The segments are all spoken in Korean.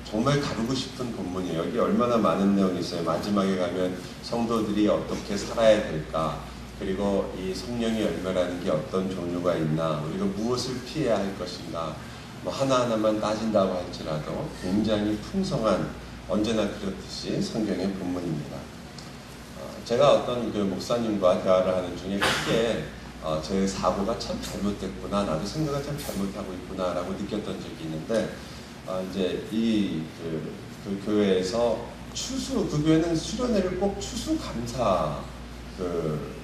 정말 다루고 싶은 본문이에요. 여기 얼마나 많은 내용이 있어요. 마지막에 가면 성도들이 어떻게 살아야 될까, 그리고 이 성령의 열매라는 게 어떤 종류가 있나, 우리가 무엇을 피해야 할 것인가, 뭐 하나하나만 따진다고 할지라도 굉장히 풍성한, 언제나 그렇듯이 성경의 본문입니다. 제가 어떤 그 목사님과 대화를 하는 중에 크게 제 사고가 참 잘못됐구나, 나도 생각을 참 잘못하고 있구나 라고 느꼈던 적이 있는데, 이제 그 교회에서 그 교회는 수련회를 꼭 추수감사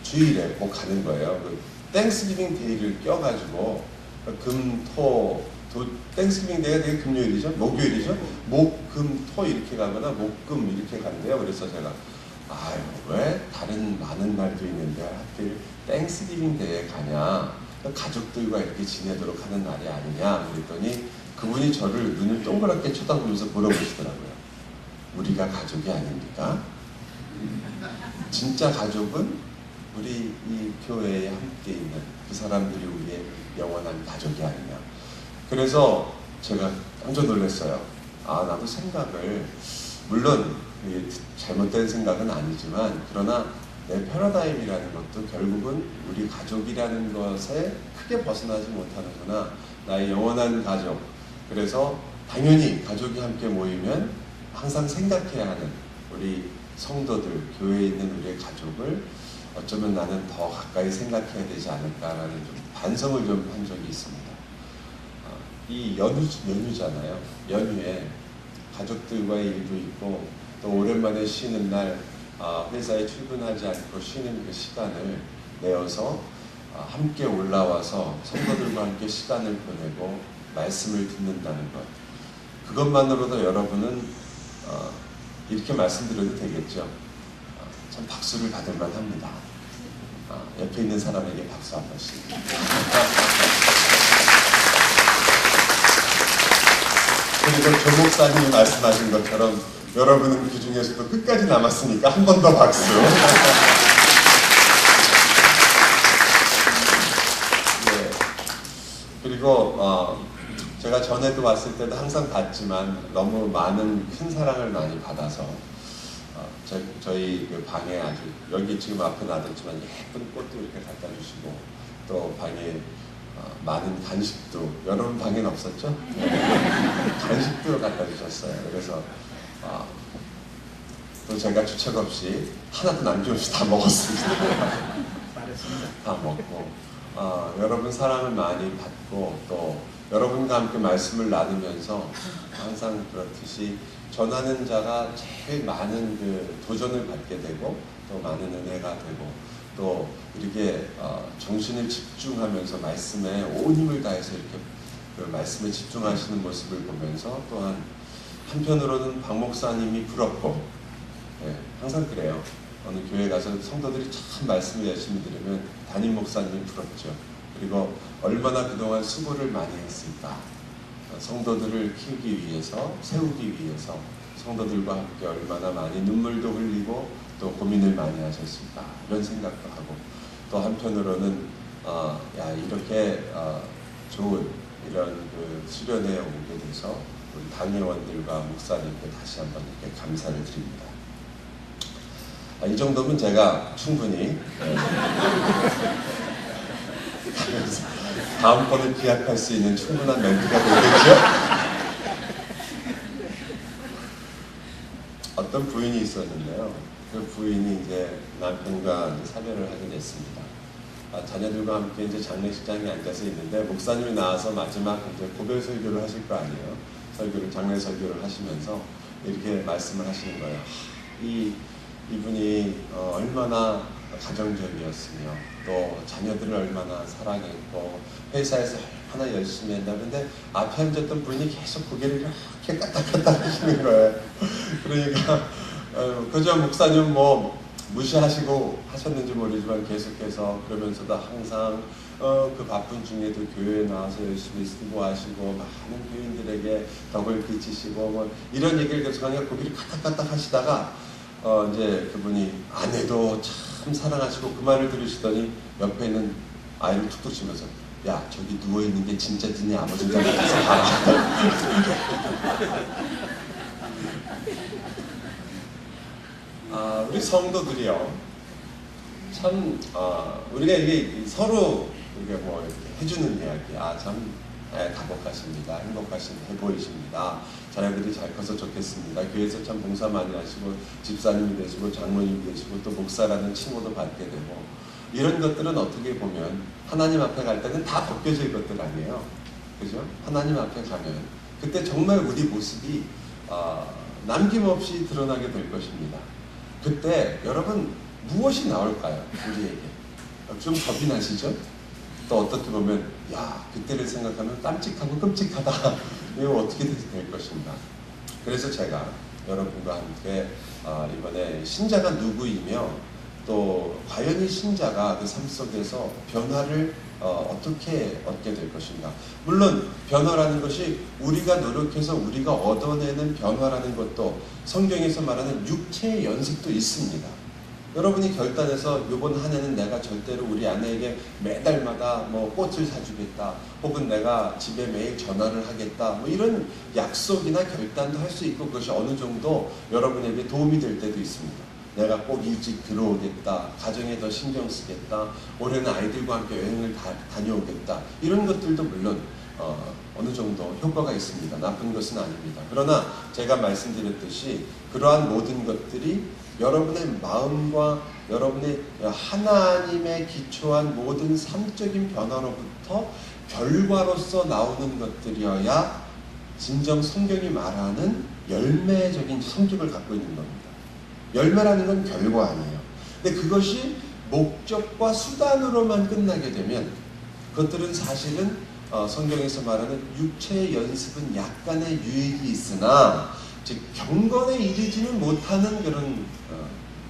주일에 꼭 가는 거예요. 땡스기빙 데이를 껴가지고 땡스기빙 데이가 되게 금요일이죠, 목요일이죠, 목금토 이렇게 가거나 목금 이렇게 간대요. 그래서 제가 왜 다른 많은 날도 있는데 하필 땡스기빙 데이에 가냐, 가족들과 이렇게 지내도록 하는 날이 아니냐 그랬더니 그분이 저를 눈을 동그랗게 쳐다보면서 물어보시더라고요. 우리가 가족이 아닙니까? 진짜 가족은 우리 이 교회에 함께 있는 그 사람들이 우리의 영원한 가족이 아니냐. 그래서 제가 깜짝 놀랐어요. 나도 생각을, 물론 잘못된 생각은 아니지만, 그러나 내 패러다임이라는 것도 결국은 우리 가족이라는 것에 크게 벗어나지 못하는구나. 나의 영원한 가족. 그래서 당연히 가족이 함께 모이면 항상 생각해야 하는 우리 성도들, 교회에 있는 우리의 가족을 어쩌면 나는 더 가까이 생각해야 되지 않을까라는 좀 반성을 좀 한 적이 있습니다. 이 연휴잖아요. 연휴에 가족들과의 일도 있고, 또 오랜만에 쉬는 날 회사에 출근하지 않고 쉬는 그 시간을 내어서 함께 올라와서 성도들과 함께 시간을 보내고 말씀을 듣는다는 것, 그것만으로도 여러분은 이렇게 말씀드려도 되겠죠. 참 박수를 받을 만합니다. 옆에 있는 사람에게 박수 한 번씩. 그리고 조 목사님이 말씀하신 것처럼 여러분은 그 중에서도 끝까지 남았으니까 한 번 더 박수. 네. 그리고 제가 전에도 왔을 때도 항상 봤지만 너무 많은 큰 사랑을 많이 받아서 저희 그 방에 아주, 여기 지금 앞에 놔뒀지만 예쁜 꽃도 이렇게 갖다 주시고, 또 방에 많은 간식도, 여러분 방에는 없었죠? 네. 간식도 갖다 주셨어요. 그래서 또 제가 주책 없이 하나도 남김없이 다 먹었습니다. 다 먹고 여러분 사랑을 많이 받고, 또 여러분과 함께 말씀을 나누면서 항상 그렇듯이 전하는 자가 제일 많은 그 도전을 받게 되고, 또 많은 은혜가 되고, 또 이렇게 정신을 집중하면서 말씀에 온 힘을 다해서 이렇게 그 말씀에 집중하시는 모습을 보면서, 또한 한편으로는 박 목사님이 부럽고, 네, 항상 그래요. 어느 교회 가서 성도들이 참 말씀을 열심히 들으면 담임 목사님이 부럽죠. 그리고 얼마나 그동안 수고를 많이 했을까. 성도들을 키우기 위해서, 세우기 위해서 성도들과 함께 얼마나 많이 눈물도 흘리고 또 고민을 많이 하셨을까, 이런 생각도 하고, 또 한편으로는 이렇게 좋은 이런 그 수련회에 오게 돼서 우리 당회원들과 목사님께 다시 한번 이렇게 감사를 드립니다. 이 정도면 제가 충분히 다음번을 기약할 수 있는 충분한 멘트가 되겠죠? 어떤 부인이 있었는데요. 그 부인이 이제 남편과 이제 사별을 하게 됐습니다. 자녀들과 함께 이제 장례식장에 앉아서 있는데, 목사님이 나와서 마지막 이제 고별 설교를 하실 거 아니에요. 장례 설교를 하시면서 이렇게 말씀을 하시는 거예요. 이분이 얼마나 가정적이었으며, 또 자녀들을 얼마나 사랑했고, 회사에서 얼마나 열심히 했나. 근데 앞에 앉았던 분이 계속 고개를 이렇게 까딱까딱 하시는 거예요. 그러니까 그저 목사님 무시하시고 하셨는지 모르지만 계속해서 그러면서도 항상 그 바쁜 중에도 교회에 나와서 열심히 수고하시고 많은 교인들에게 덕을 끼치시고 이런 얘기를 계속하니까 고개를 까딱까딱 하시다가 이제 그분이 아내도 참 사랑하시고, 그 말을 들으시더니 옆에 있는 아이를 툭툭 치면서 야, 저기 누워있는 게 진짜 니네 아버지인 줄 알았어. 봐라. 우리 성도들이요. 참, 우리가 이게 서로 이게 뭐 이렇게 해주는 이야기. 참, 다복하십니다. 행복하신해 보이십니다. 자녀들이 잘 커서 좋겠습니다. 교회에서 참 봉사 많이 하시고, 집사님이 되시고, 장로님이 되시고, 또 목사라는 칭호도 받게 되고, 이런 것들은 어떻게 보면 하나님 앞에 갈 때는 다 벗겨질 것들 아니에요. 그죠? 하나님 앞에 가면 그때 정말 우리 모습이 남김없이 드러나게 될 것입니다. 그때 여러분 무엇이 나올까요? 우리에게 좀 겁이 나시죠? 또 어떻게 보면 야, 그때를 생각하면 깜찍하고 끔찍하다. 이거 어떻게 될 것인가. 그래서 제가 여러분과 함께 이번에 신자가 누구이며 또 과연 이 신자가 그 삶 속에서 변화를 어떻게 얻게 될 것인가. 물론 변화라는 것이 우리가 노력해서 우리가 얻어내는 변화라는 것도 성경에서 말하는 육체의 연습도 있습니다. 여러분이 결단해서 이번 한 해는 내가 절대로 우리 아내에게 매달마다 뭐 꽃을 사주겠다, 혹은 내가 집에 매일 전화를 하겠다, 뭐 이런 약속이나 결단도 할 수 있고, 그것이 어느 정도 여러분에게 도움이 될 때도 있습니다. 내가 꼭 일찍 들어오겠다, 가정에 더 신경 쓰겠다, 올해는 아이들과 함께 여행을 다녀오겠다, 이런 것들도 물론 어느 정도 효과가 있습니다. 나쁜 것은 아닙니다. 그러나 제가 말씀드렸듯이 그러한 모든 것들이 여러분의 마음과 여러분의 하나님의 기초한 모든 삶적인 변화로부터 결과로서 나오는 것들이어야 진정 성경이 말하는 열매적인 성격을 갖고 있는 겁니다. 열매라는 건 결과 아니에요. 근데 그것이 목적과 수단으로만 끝나게 되면 그것들은 사실은 성경에서 말하는 육체의 연습은 약간의 유익이 있으나 즉 경건에 이르지는 못하는 그런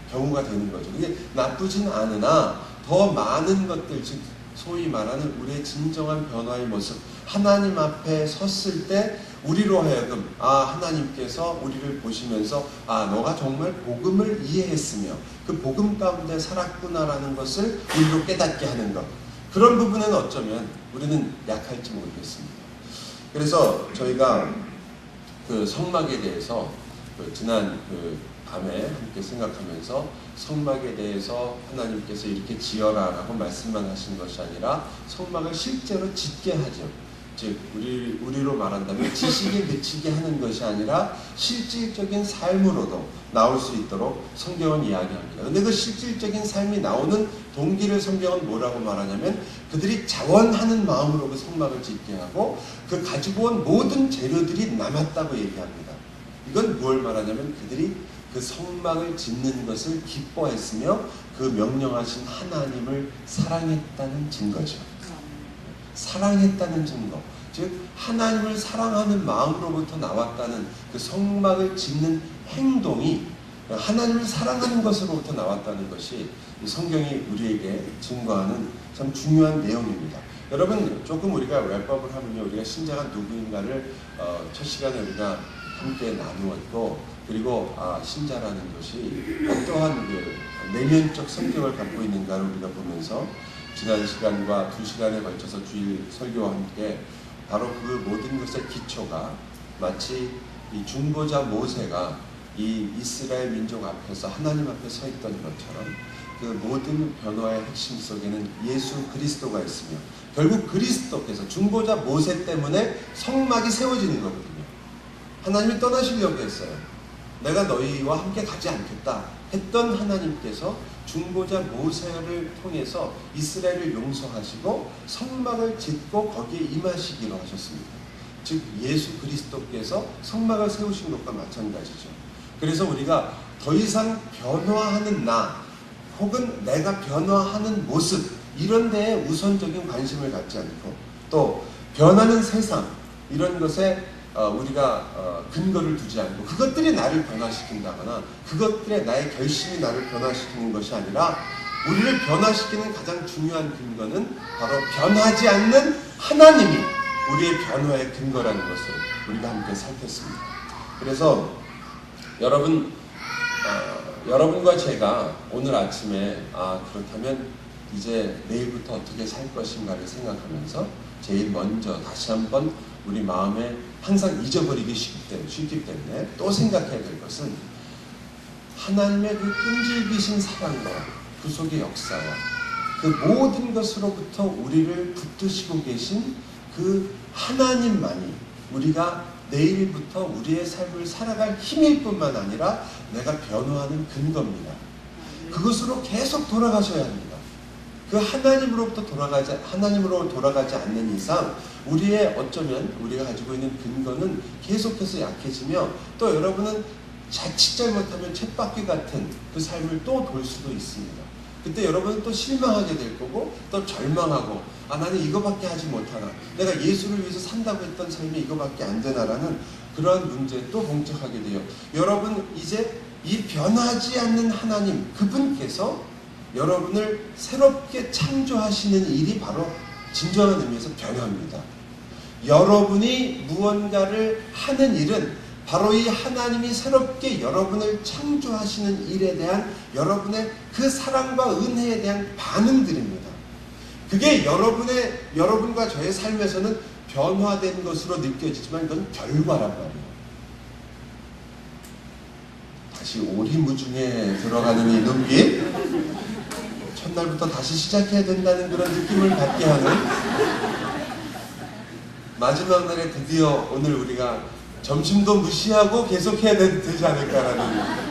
경우가 되는 거죠. 이게 나쁘진 않으나 더 많은 것들, 즉 소위 말하는 우리의 진정한 변화의 모습, 하나님 앞에 섰을 때 우리로 하여금 하나님께서 우리를 보시면서 너가 정말 복음을 이해했으며 그 복음 가운데 살았구나라는 것을 우리로 깨닫게 하는 것, 그런 부분은 어쩌면 우리는 약할지 모르겠습니다. 그래서 저희가 그 성막에 대해서 지난 밤에 함께 생각하면서 성막에 대해서 하나님께서 이렇게 지어라라고 말씀만 하신 것이 아니라 성막을 실제로 짓게 하죠. 즉 우리로 말한다면 지식에 그치게 하는 것이 아니라 실질적인 삶으로도 나올 수 있도록 성경은 이야기합니다. 그런데 그 실질적인 삶이 나오는 동기를 성경은 뭐라고 말하냐면 그들이 자원하는 마음으로 그 성막을 짓게 하고 그 가지고 온 모든 재료들이 남았다고 얘기합니다. 이건 뭘 말하냐면 그들이 그 성막을 짓는 것을 기뻐했으며 그 명령하신 하나님을 사랑했다는 증거죠. 사랑했다는 증거, 즉 하나님을 사랑하는 마음으로부터 나왔다는 그 성막을 짓는 행동이 하나님을 사랑하는 것으로부터 나왔다는 것이 성경이 우리에게 증거하는 참 중요한 내용입니다. 여러분, 조금 우리가 랩업을 하면요, 우리가 신자가 누구인가를 첫 시간에 우리가 함께 나누었고, 그리고 신자라는 것이 어떠한 그 내면적 성격을 갖고 있는가를 우리가 보면서 지난 시간과 2시간에 걸쳐서 주일 설교와 함께 바로 그 모든 것의 기초가 마치 이 중보자 모세가 이 이스라엘 민족 앞에서 하나님 앞에 서 있던 것처럼 그 모든 변화의 핵심 속에는 예수 그리스도가 있으며 결국 그리스도께서 중보자 모세 때문에 성막이 세워지는 거거든요. 하나님이 떠나시려고 했어요. 내가 너희와 함께 가지 않겠다 했던 하나님께서 중보자 모세를 통해서 이스라엘을 용서하시고 성막을 짓고 거기에 임하시기로 하셨습니다. 즉 예수 그리스도께서 성막을 세우신 것과 마찬가지죠. 그래서 우리가 더 이상 변화하는 나 혹은 내가 변화하는 모습 이런 데에 우선적인 관심을 갖지 않고 또 변하는 세상 이런 것에 우리가 근거를 두지 않고 그것들이 나를 변화시킨다거나 그것들의 나의 결심이 나를 변화시키는 것이 아니라 우리를 변화시키는 가장 중요한 근거는 바로 변하지 않는 하나님이 우리의 변화의 근거라는 것을 우리가 함께 살폈습니다. 그래서 여러분과 제가 오늘 아침에 그렇다면 이제 내일부터 어떻게 살 것인가를 생각하면서 제일 먼저 다시 한번 우리 마음에 항상 잊어버리기 쉽기 때문에 또 생각해야 될 것은 하나님의 그 끈질기신 사랑과 그 속의 역사와 그 모든 것으로부터 우리를 붙드시고 계신 그 하나님만이 우리가 내일부터 우리의 삶을 살아갈 힘일 뿐만 아니라 내가 변화하는 근거입니다. 그것으로 계속 돌아가셔야 합니다. 그 하나님으로 돌아가지 않는 이상 우리의 어쩌면 우리가 가지고 있는 근거는 계속해서 약해지며 또 여러분은 자칫 잘못하면 쳇바퀴 같은 그 삶을 또 돌 수도 있습니다. 그때 여러분은 또 실망하게 될 거고 또 절망하고 나는 이거밖에 하지 못하나, 내가 예수를 위해서 산다고 했던 삶이 이거밖에 안 되나라는 그러한 문제에 또 봉착하게 돼요. 여러분 이제 이 변하지 않는 하나님 그분께서 여러분을 새롭게 창조하시는 일이 바로 진정한 의미에서 변화입니다. 여러분이 무언가를 하는 일은 바로 이 하나님이 새롭게 여러분을 창조하시는 일에 대한 여러분의 그 사랑과 은혜에 대한 반응들입니다. 그게 여러분과 저의 삶에서는 변화된 것으로 느껴지지만 그건 결과란 말이에요. 다시 오리무중에 들어가는 이 눈빛, 첫날부터 다시 시작해야 된다는 그런 느낌을 받게 하는 마지막 날에 드디어 오늘 우리가 점심도 무시하고 계속해야 되지 않을까라는.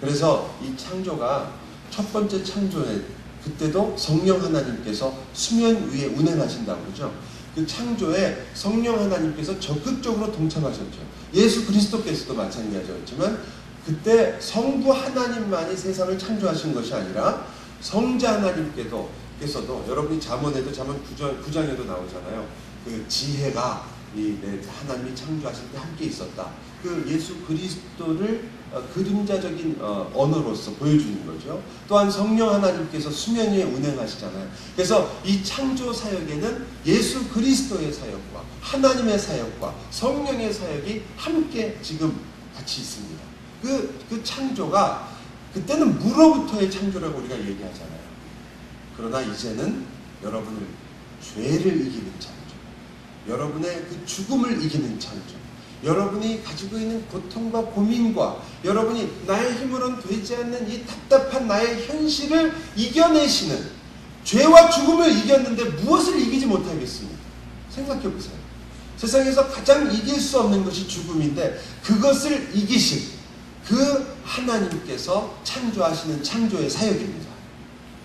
그래서 이 창조가 첫 번째 창조에 그때도 성령 하나님께서 수면 위에 운행하신다고 그러죠. 그 창조에 성령 하나님께서 적극적으로 동참하셨죠. 예수 그리스도께서도 마찬가지였지만 그때 성부 하나님만이 세상을 창조하신 것이 아니라 성자 하나님께서도 여러분이 잠언에도 잠언 9장에도 나오잖아요. 그 지혜가 하나님이 창조하실 때 함께 있었다. 그 예수 그리스도를 그림자적인 언어로서 보여주는 거죠. 또한 성령 하나님께서 수면 위에 운행하시잖아요. 그래서 이 창조 사역에는 예수 그리스도의 사역과 하나님의 사역과 성령의 사역이 함께 지금 같이 있습니다. 그 창조가 그때는 무로부터의 창조라고 우리가 얘기하잖아요. 그러나 이제는 여러분을 죄를 이기는 창조, 여러분의 그 죽음을 이기는 창조, 여러분이 가지고 있는 고통과 고민과 여러분이 나의 힘으로는 되지 않는 이 답답한 나의 현실을 이겨내시는, 죄와 죽음을 이겼는데 무엇을 이기지 못하겠습니까? 생각해 보세요. 세상에서 가장 이길 수 없는 것이 죽음인데 그것을 이기신 그 하나님께서 창조하시는 창조의 사역입니다.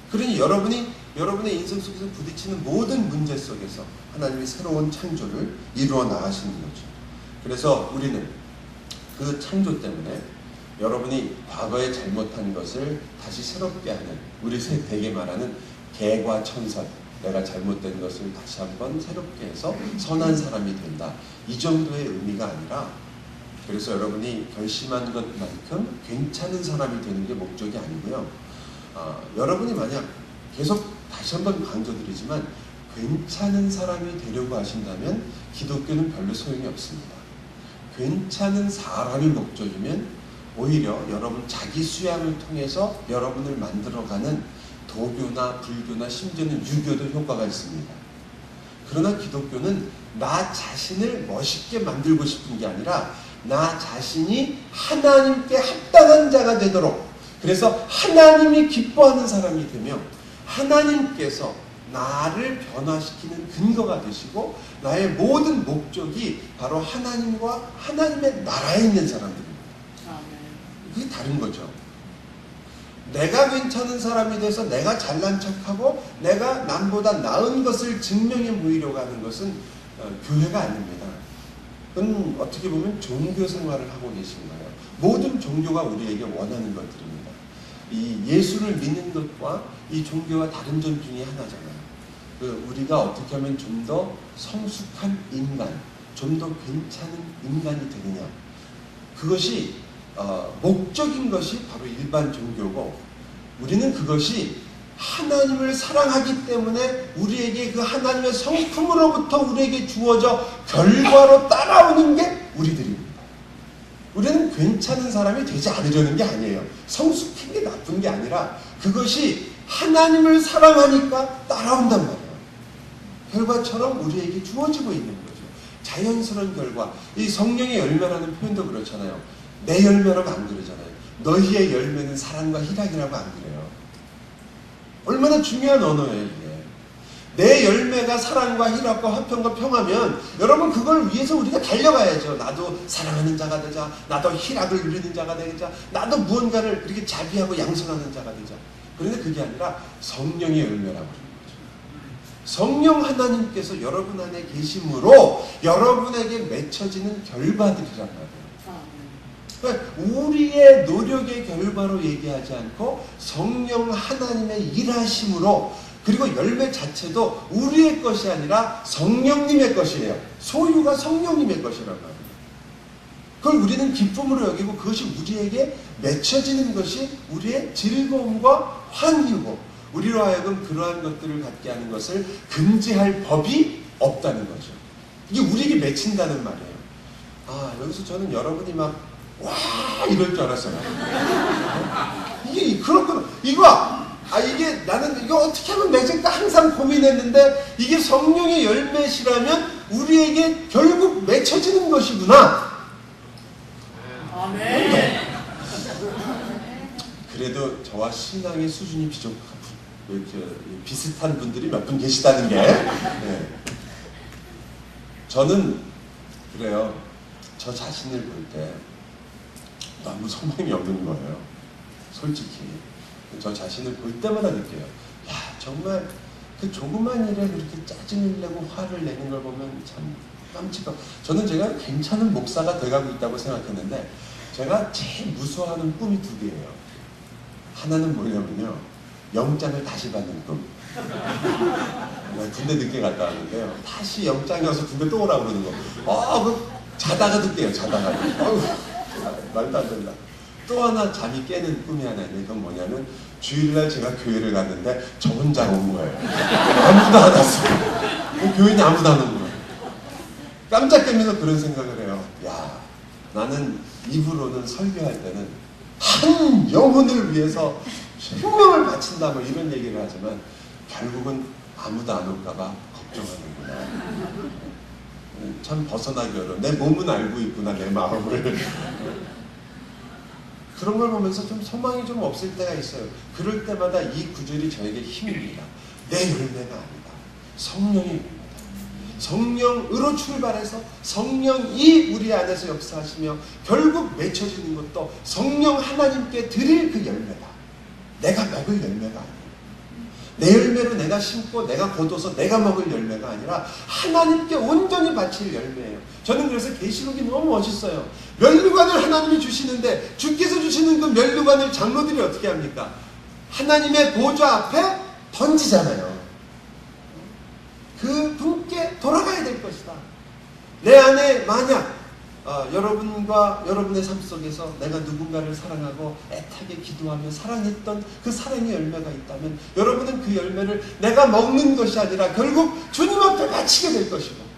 그러니 여러분의 인생 속에서 부딪히는 모든 문제 속에서 하나님이 새로운 창조를 이루어 나가시는 거죠. 그래서 우리는 그 창조 때문에 여러분이 과거에 잘못한 것을 다시 새롭게 하는, 우리 대개 말하는 개과천선, 내가 잘못된 것을 다시 한번 새롭게 해서 선한 사람이 된다, 이 정도의 의미가 아니라, 그래서 여러분이 결심한 것만큼 괜찮은 사람이 되는 게 목적이 아니고요. 여러분이 만약 계속 다시 한번 강조드리지만 괜찮은 사람이 되려고 하신다면 기독교는 별로 소용이 없습니다. 괜찮은 사람이 목적이면 오히려 여러분 자기 수양을 통해서 여러분을 만들어가는 도교나 불교나 심지어는 유교도 효과가 있습니다. 그러나 기독교는 나 자신을 멋있게 만들고 싶은 게 아니라 나 자신이 하나님께 합당한 자가 되도록, 그래서 하나님이 기뻐하는 사람이 되며 하나님께서 나를 변화시키는 근거가 되시고 나의 모든 목적이 바로 하나님과 하나님의 나라에 있는 사람들입니다. 그게 다른 거죠. 내가 괜찮은 사람이 돼서 내가 잘난 척하고 내가 남보다 나은 것을 증명해 보이려고 하는 것은 교회가 아닙니다. 그건 어떻게 보면 종교 생활을 하고 계신 거예요. 모든 종교가 우리에게 원하는 것들입니다. 이 예수를 믿는 것과 이 종교와 다른 점 중에 하나잖아요. 우리가 어떻게 하면 좀 더 성숙한 인간, 좀 더 괜찮은 인간이 되느냐, 그것이 목적인 것이 바로 일반 종교고, 우리는 그것이 하나님을 사랑하기 때문에 우리에게 그 하나님의 성품으로부터 우리에게 주어져 결과로 따라오는 게 우리들입니다. 우리는 괜찮은 사람이 되지 않으려는 게 아니에요. 성숙한 게 나쁜 게 아니라 그것이 하나님을 사랑하니까 따라온단 말이에요. 결과처럼 우리에게 주어지고 있는 거죠. 자연스러운 결과. 이 성령의 열매라는 표현도 그렇잖아요. 내 열매라고 안 그러잖아요. 너희의 열매는 사랑과 희락이라고 안 그래요. 얼마나 중요한 언어예요, 이게. 내 열매가 사랑과 희락과 화평과 평화면 여러분 그걸 위해서 우리가 달려가야죠. 나도 사랑하는 자가 되자. 나도 희락을 누리는 자가 되자. 나도 무언가를 그렇게 자비하고 양선하는 자가 되자. 그런데 그게 아니라 성령의 열매라고 하는 거죠. 성령 하나님께서 여러분 안에 계심으로 여러분에게 맺혀지는 결과들이란 말이에요. 그러니까 우리의 노력의 결과로 얘기하지 않고 성령 하나님의 일하심으로, 그리고 열매 자체도 우리의 것이 아니라 성령님의 것이에요. 소유가 성령님의 것이란 말이에요. 그걸 우리는 기쁨으로 여기고 그것이 우리에게 맺혀지는 것이 우리의 즐거움과 환희고, 우리로 하여금 그러한 것들을 갖게 하는 것을 금지할 법이 없다는 거죠. 이게 우리에게 맺힌다는 말이에요. 아, 여기서 저는 여러분이 막 와 이럴 줄 알았어요. 이게 그렇구나. 이게 나는 이거 어떻게 하면 맺을까 항상 고민했는데 이게 성령의 열매시라면 우리에게 결국 맺혀지는 것이구나. 아멘. 그래도 저와 신앙의 수준이 비슷한 분들이 몇 분 계시다는 게, 네. 저는 그래요. 저 자신을 볼 때 너무 소망이 없는 거예요. 솔직히 저 자신을 볼 때마다 느껴요. 야, 정말 그 조그만 일에 그렇게 짜증을 내고 화를 내는 걸 보면 참 깜찍하고. 저는 제가 괜찮은 목사가 돼가고 있다고 생각했는데 제가 제일 무서워하는 꿈이 두 개예요. 하나는 뭐냐면요, 영장을 다시 받는 꿈. 군대 늦게 갔다 왔는데요, 다시 영장이 와서 군대 또 오라고 그러는 거. 자다가 듣게요. 자다가. 말도 안 된다. 또 하나 잠이 깨는 꿈이 하나 있는데, 그건 뭐냐면 주일날 제가 교회를 갔는데 저 혼자 온 거예요. 아무도 안 왔어요. 교인이 아무도 안 온 거예요. 깜짝 깨면서 그런 생각을 해요. 야, 나는 입으로는 설교할 때는 한 영혼을 위해서 생명을 바친다 뭐 이런 얘기를 하지만 결국은 아무도 안 올까봐 걱정하는구나. 참 벗어나기 어려워. 내 몸은 알고 있구나, 내 마음을. 그런 걸 보면서 좀 소망이 좀 없을 때가 있어요. 그럴 때마다 이 구절이 저에게 힘입니다. 내 열매가 아니다. 성령의 열매다. 성령으로 출발해서 성령이 우리 안에서 역사하시며 결국 맺혀지는 것도 성령 하나님께 드릴 그 열매다. 내가 먹을 열매가 아니에요. 내 열매로 내가 심고 내가 거둬서 내가 먹을 열매가 아니라 하나님께 온전히 바칠 열매예요. 저는 그래서 계시록이 너무 멋있어요. 면류관을 하나님이 주시는데 주께서 주시는 그 면류관을 장로들이 어떻게 합니까? 하나님의 보좌 앞에 던지잖아요. 그 분께 돌아가야 될 것이다. 내 안에 만약 여러분과 여러분의 삶 속에서 내가 누군가를 사랑하고 애타게 기도하며 사랑했던 그 사랑의 열매가 있다면 여러분은 그 열매를 내가 먹는 것이 아니라 결국 주님 앞에 바치게 될 것이고,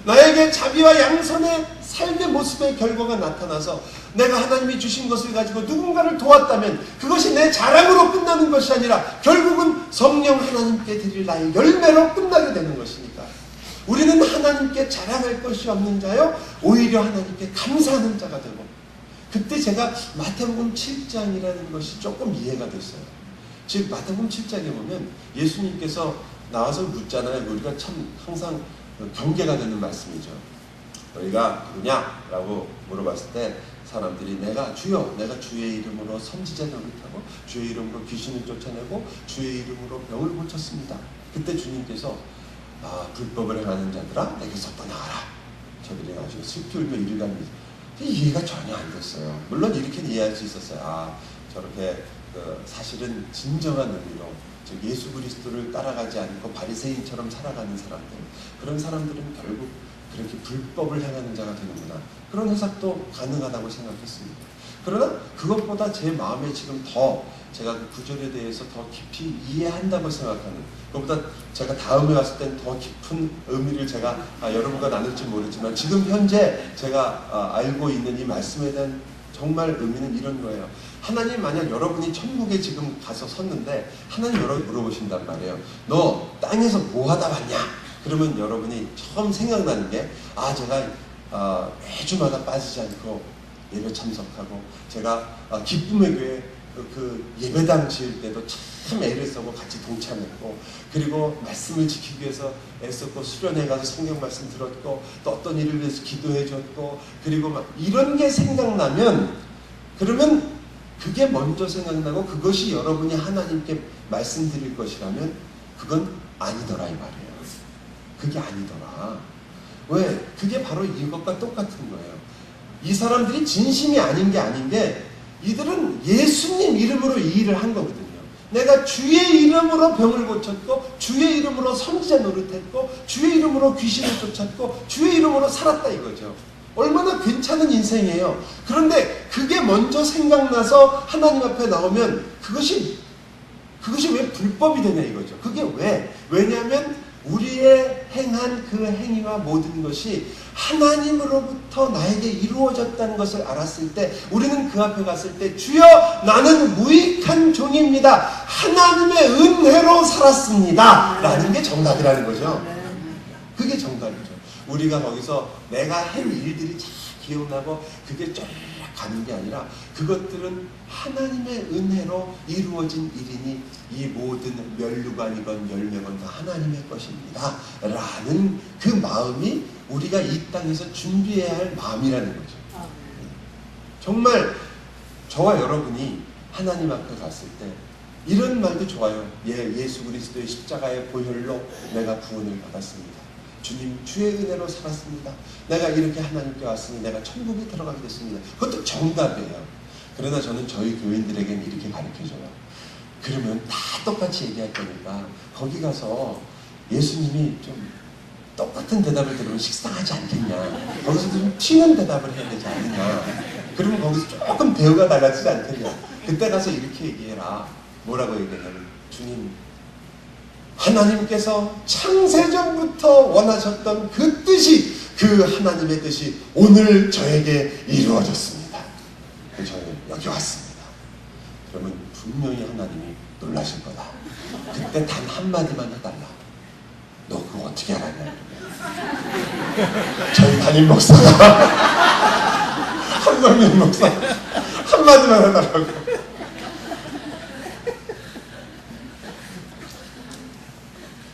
나에게 자비와 양선의 삶의 모습의 결과가 나타나서 내가 하나님이 주신 것을 가지고 누군가를 도왔다면 그것이 내 자랑으로 끝나는 것이 아니라 결국은 성령 하나님께 드릴 나의 열매로 끝나게 되는 것이니까 우리는 하나님께 자랑할 것이 없는 자요 오히려 하나님께 감사하는 자가 되고, 그때 제가 마태복음 7장이라는 것이 조금 이해가 됐어요. 즉 마태복음 7장에 보면 예수님께서 나와서 묻잖아요. 우리가 참 항상 경계가 되는 말씀이죠. 너희가 누구냐? 라고 물어봤을 때 사람들이 내가 주여, 내가 주의 이름으로 선지자 노릇하고 주의 이름으로 귀신을 쫓아내고 주의 이름으로 병을 고쳤습니다. 그때 주님께서 불법을 행하는 자들아 내게서 떠나가라. 저들이 아주 슬피 울며 이를 갑니다. 이해가 전혀 안 됐어요. 물론 이렇게 이해할 수 있었어요. 저렇게 사실은 진정한 의미로 즉 예수 그리스도를 따라가지 않고 바리새인처럼 살아가는 사람들, 그런 사람들은 결국 그렇게 불법을 행하는 자가 되는구나, 그런 해석도 가능하다고 생각했습니다. 그러나 그것보다 제 마음에 지금 더 제가 그 구절에 대해서 더 깊이 이해한다고 생각하는, 그것보다 제가 다음에 왔을 땐 더 깊은 의미를 제가 여러분과 나눌지 모르지만 지금 현재 제가 알고 있는 이 말씀에 대한 정말 의미는 이런 거예요. 하나님 만약 여러분이 천국에 지금 가서 섰는데 하나님 여러분 물어보신단 말이에요. 너 땅에서 뭐 하다 왔냐? 그러면 여러분이 처음 생각나는 게 제가 매주마다 빠지지 않고 예배 참석하고 제가 기쁨의 교회 그 예배당 지을 때도 참 애를 쓰고 같이 동참했고 그리고 말씀을 지키기 위해서 애썼고 수련회 가서 성경 말씀 들었고 또 어떤 일을 위해서 기도해 줬고 그리고 막 이런 게 생각나면 그러면 그게 먼저 생각나고 그것이 여러분이 하나님께 말씀드릴 것이라면 그건 아니더라 이 말이에요. 그게 아니더라. 왜? 그게 바로 이것과 똑같은 거예요. 이 사람들이 진심이 아닌 게 이들은 예수님 이름으로 이 일을 한 거거든요. 내가 주의 이름으로 병을 고쳤고 주의 이름으로 선지자 노릇했고 주의 이름으로 귀신을 쫓았고 주의 이름으로 살았다 이거죠. 얼마나 괜찮은 인생이에요. 그런데 그게 먼저 생각나서 하나님 앞에 나오면 그것이 왜 불법이 되냐 이거죠. 그게 왜? 왜냐하면 우리의 행한 그 행위와 모든 것이 하나님으로부터 나에게 이루어졌다는 것을 알았을 때 우리는 그 앞에 갔을 때 주여 나는 무익한 종입니다. 하나님의 은혜로 살았습니다. 라는 게 정답이라는 거죠. 그게 정답이죠. 우리가 거기서 내가 한 일들이 잘 기억나고 그게 쫙 가는 게 아니라 그것들은 하나님의 은혜로 이루어진 일이니 이 모든 면류관이건 열매건 다 하나님의 것입니다. 라는 그 마음이 우리가 이 땅에서 준비해야 할 마음이라는 거죠. 정말 저와 여러분이 하나님 앞에 갔을 때 이런 말도 좋아요. 예수 그리스도의 십자가의 보혈로 내가 구원을 받았습니다. 주님 주의 은혜로 살았습니다. 내가 이렇게 하나님께 왔으니 내가 천국에 들어가게 됐습니다. 그것도 정답이에요. 그러나 저는 저희 교인들에게는 이렇게 가르쳐줘요. 그러면 다 똑같이 얘기할 거니까 거기 가서 예수님이 좀 똑같은 대답을 들으면 식상하지 않겠냐. 거기서 좀 튀는 대답을 해야 되지 않느냐. 그러면 거기서 조금 대우가 달라지지 않겠냐. 그때 가서 이렇게 얘기해라. 뭐라고 얘기하냐면 주님 하나님께서 창세전부터 원하셨던 그 뜻이 그 하나님의 뜻이 오늘 저에게 이루어졌습니다. 저는 여기 왔습니다. 그러면 분명히 하나님이 놀라실 거다. 그때 단 한마디만 해달라. 너 그거 어떻게 알았냐? 저희 담임 목사가 한명민 목사 한마디만 해달라고.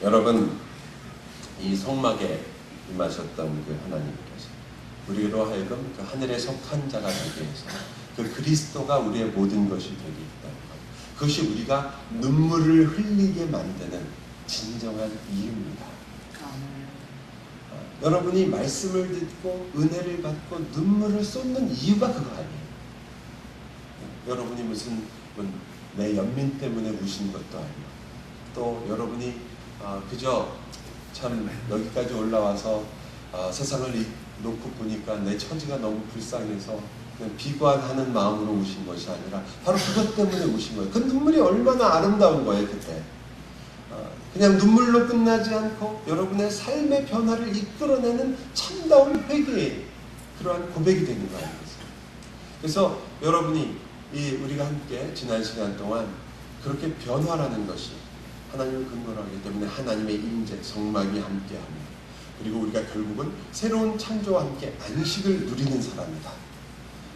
여러분 이 성막에 임하셨던 그 하나님께서 우리로 하여금 그 하늘에 속한 자가 되게 해서 그 그리스도가 우리의 모든 것이 되게 있다는 것. 그것이 우리가 눈물을 흘리게 만드는 진정한 이유입니다. 여러분이 말씀을 듣고 은혜를 받고 눈물을 쏟는 이유가 그거 아니에요. 여러분이 무슨 내 연민 때문에 우시는 것도 아니고 또 여러분이 그저 참 여기까지 올라와서 세상을 놓고 보니까 내 처지가 너무 불쌍해서 그냥 비관하는 마음으로 우신 것이 아니라 바로 그것 때문에 우신 거예요. 그 눈물이 얼마나 아름다운 거예요 그때. 그냥 눈물로 끝나지 않고 여러분의 삶의 변화를 이끌어내는 참다운 회개의 그러한 고백이 되는 거 아니겠어요? 그래서 여러분이 우리가 함께 지난 시간 동안 그렇게 변화라는 것이 하나님을 근거로 하기 때문에 하나님의 임재, 성막이 함께합니다. 그리고 우리가 결국은 새로운 창조와 함께 안식을 누리는 사람이다.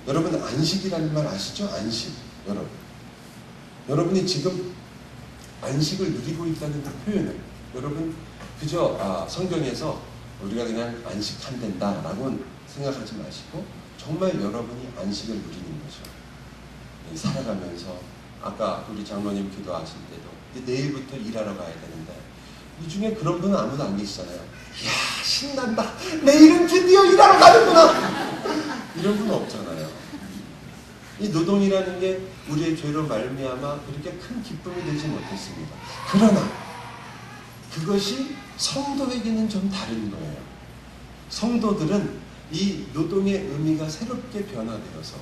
여러분 안식이라는 말 아시죠? 안식. 여러분이 지금 안식을 누리고 있다는 그 표현을 여러분 그저 성경에서 우리가 그냥 안식한댄다라고 생각하지 마시고 정말 여러분이 안식을 누리는 거죠. 살아가면서 아까 우리 장로님 기도하실 때도 내일부터 일하러 가야 되는데 이 중에 그런 분은 아무도 안 계시잖아요. 이야 신난다. 내일은 드디어 일하러 가는구나. 이런 분은 없잖아요. 이 노동이라는 게 우리의 죄로 말미암아 그렇게 큰 기쁨이 되지 못했습니다. 그러나 그것이 성도에게는 좀 다른 거예요. 성도들은 이 노동의 의미가 새롭게 변화되어서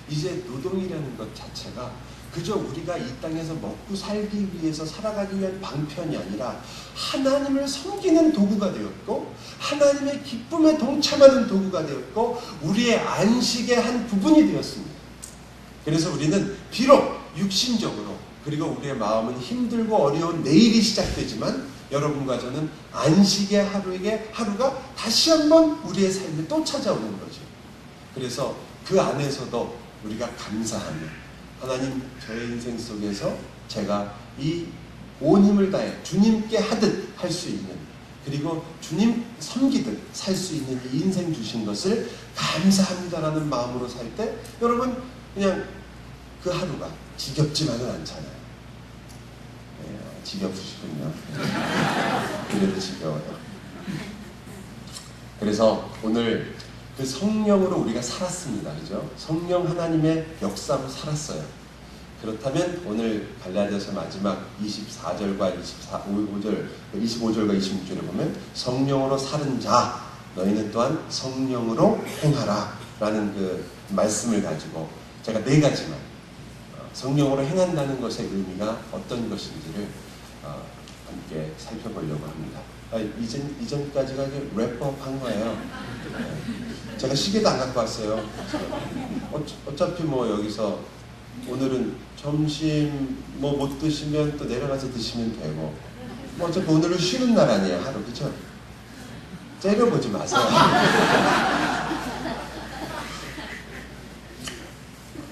이제 노동이라는 것 자체가 그저 우리가 이 땅에서 먹고 살기 위해서 살아가기 위한 방편이 아니라 하나님을 섬기는 도구가 되었고 하나님의 기쁨에 동참하는 도구가 되었고 우리의 안식의 한 부분이 되었습니다. 그래서 우리는 비록 육신적으로 그리고 우리의 마음은 힘들고 어려운 내일이 시작되지만 여러분과 저는 안식의 하루가 다시 한번 우리의 삶에 또 찾아오는 거죠. 그래서 그 안에서도 우리가 감사하며 하나님 저의 인생 속에서 제가 이 온 힘을 다해 주님께 하듯 할 수 있는 그리고 주님 섬기듯 살 수 있는 이 인생 주신 것을 감사합니다라는 마음으로 살 때 여러분 그냥 그 하루가 지겹지만은 않잖아요. 네, 지겹으시군요. 그래도 지겨워요. 그래서 오늘 그 성령으로 우리가 살았습니다. 그죠? 성령 하나님의 역사로 살았어요. 그렇다면 오늘 갈라디아서 마지막 24절과 25절과 26절에 보면 성령으로 사는 자 너희는 또한 성령으로 행하라 라는 그 말씀을 가지고 제가 네 가지만 성령으로 행한다는 것의 의미가 어떤 것인지를 함께 살펴보려고 합니다. 이전까지가 랩업 한 거예요. 제가 시계도 안 갖고 왔어요. 어차피 뭐 여기서 오늘은 점심 뭐 못 드시면 또 내려가서 드시면 되고 뭐 어차피 오늘은 쉬는 날 아니에요. 하루. 그쵸? 째려보지 마세요.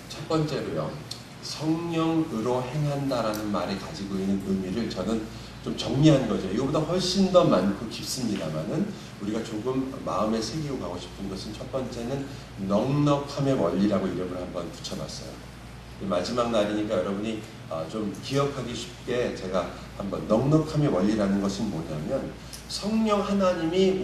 첫 번째로요. 성령으로 행한다라는 말이 가지고 있는 의미를 저는 좀 정리한 거죠. 이거보다 훨씬 더 많고 깊습니다만은 우리가 조금 마음에 새기고 가고 싶은 것은 첫 번째는 넉넉함의 원리라고 이름을 한번 붙여봤어요. 마지막 날이니까 여러분이 좀 기억하기 쉽게 제가 한번 넉넉함의 원리라는 것은 뭐냐면 성령 하나님이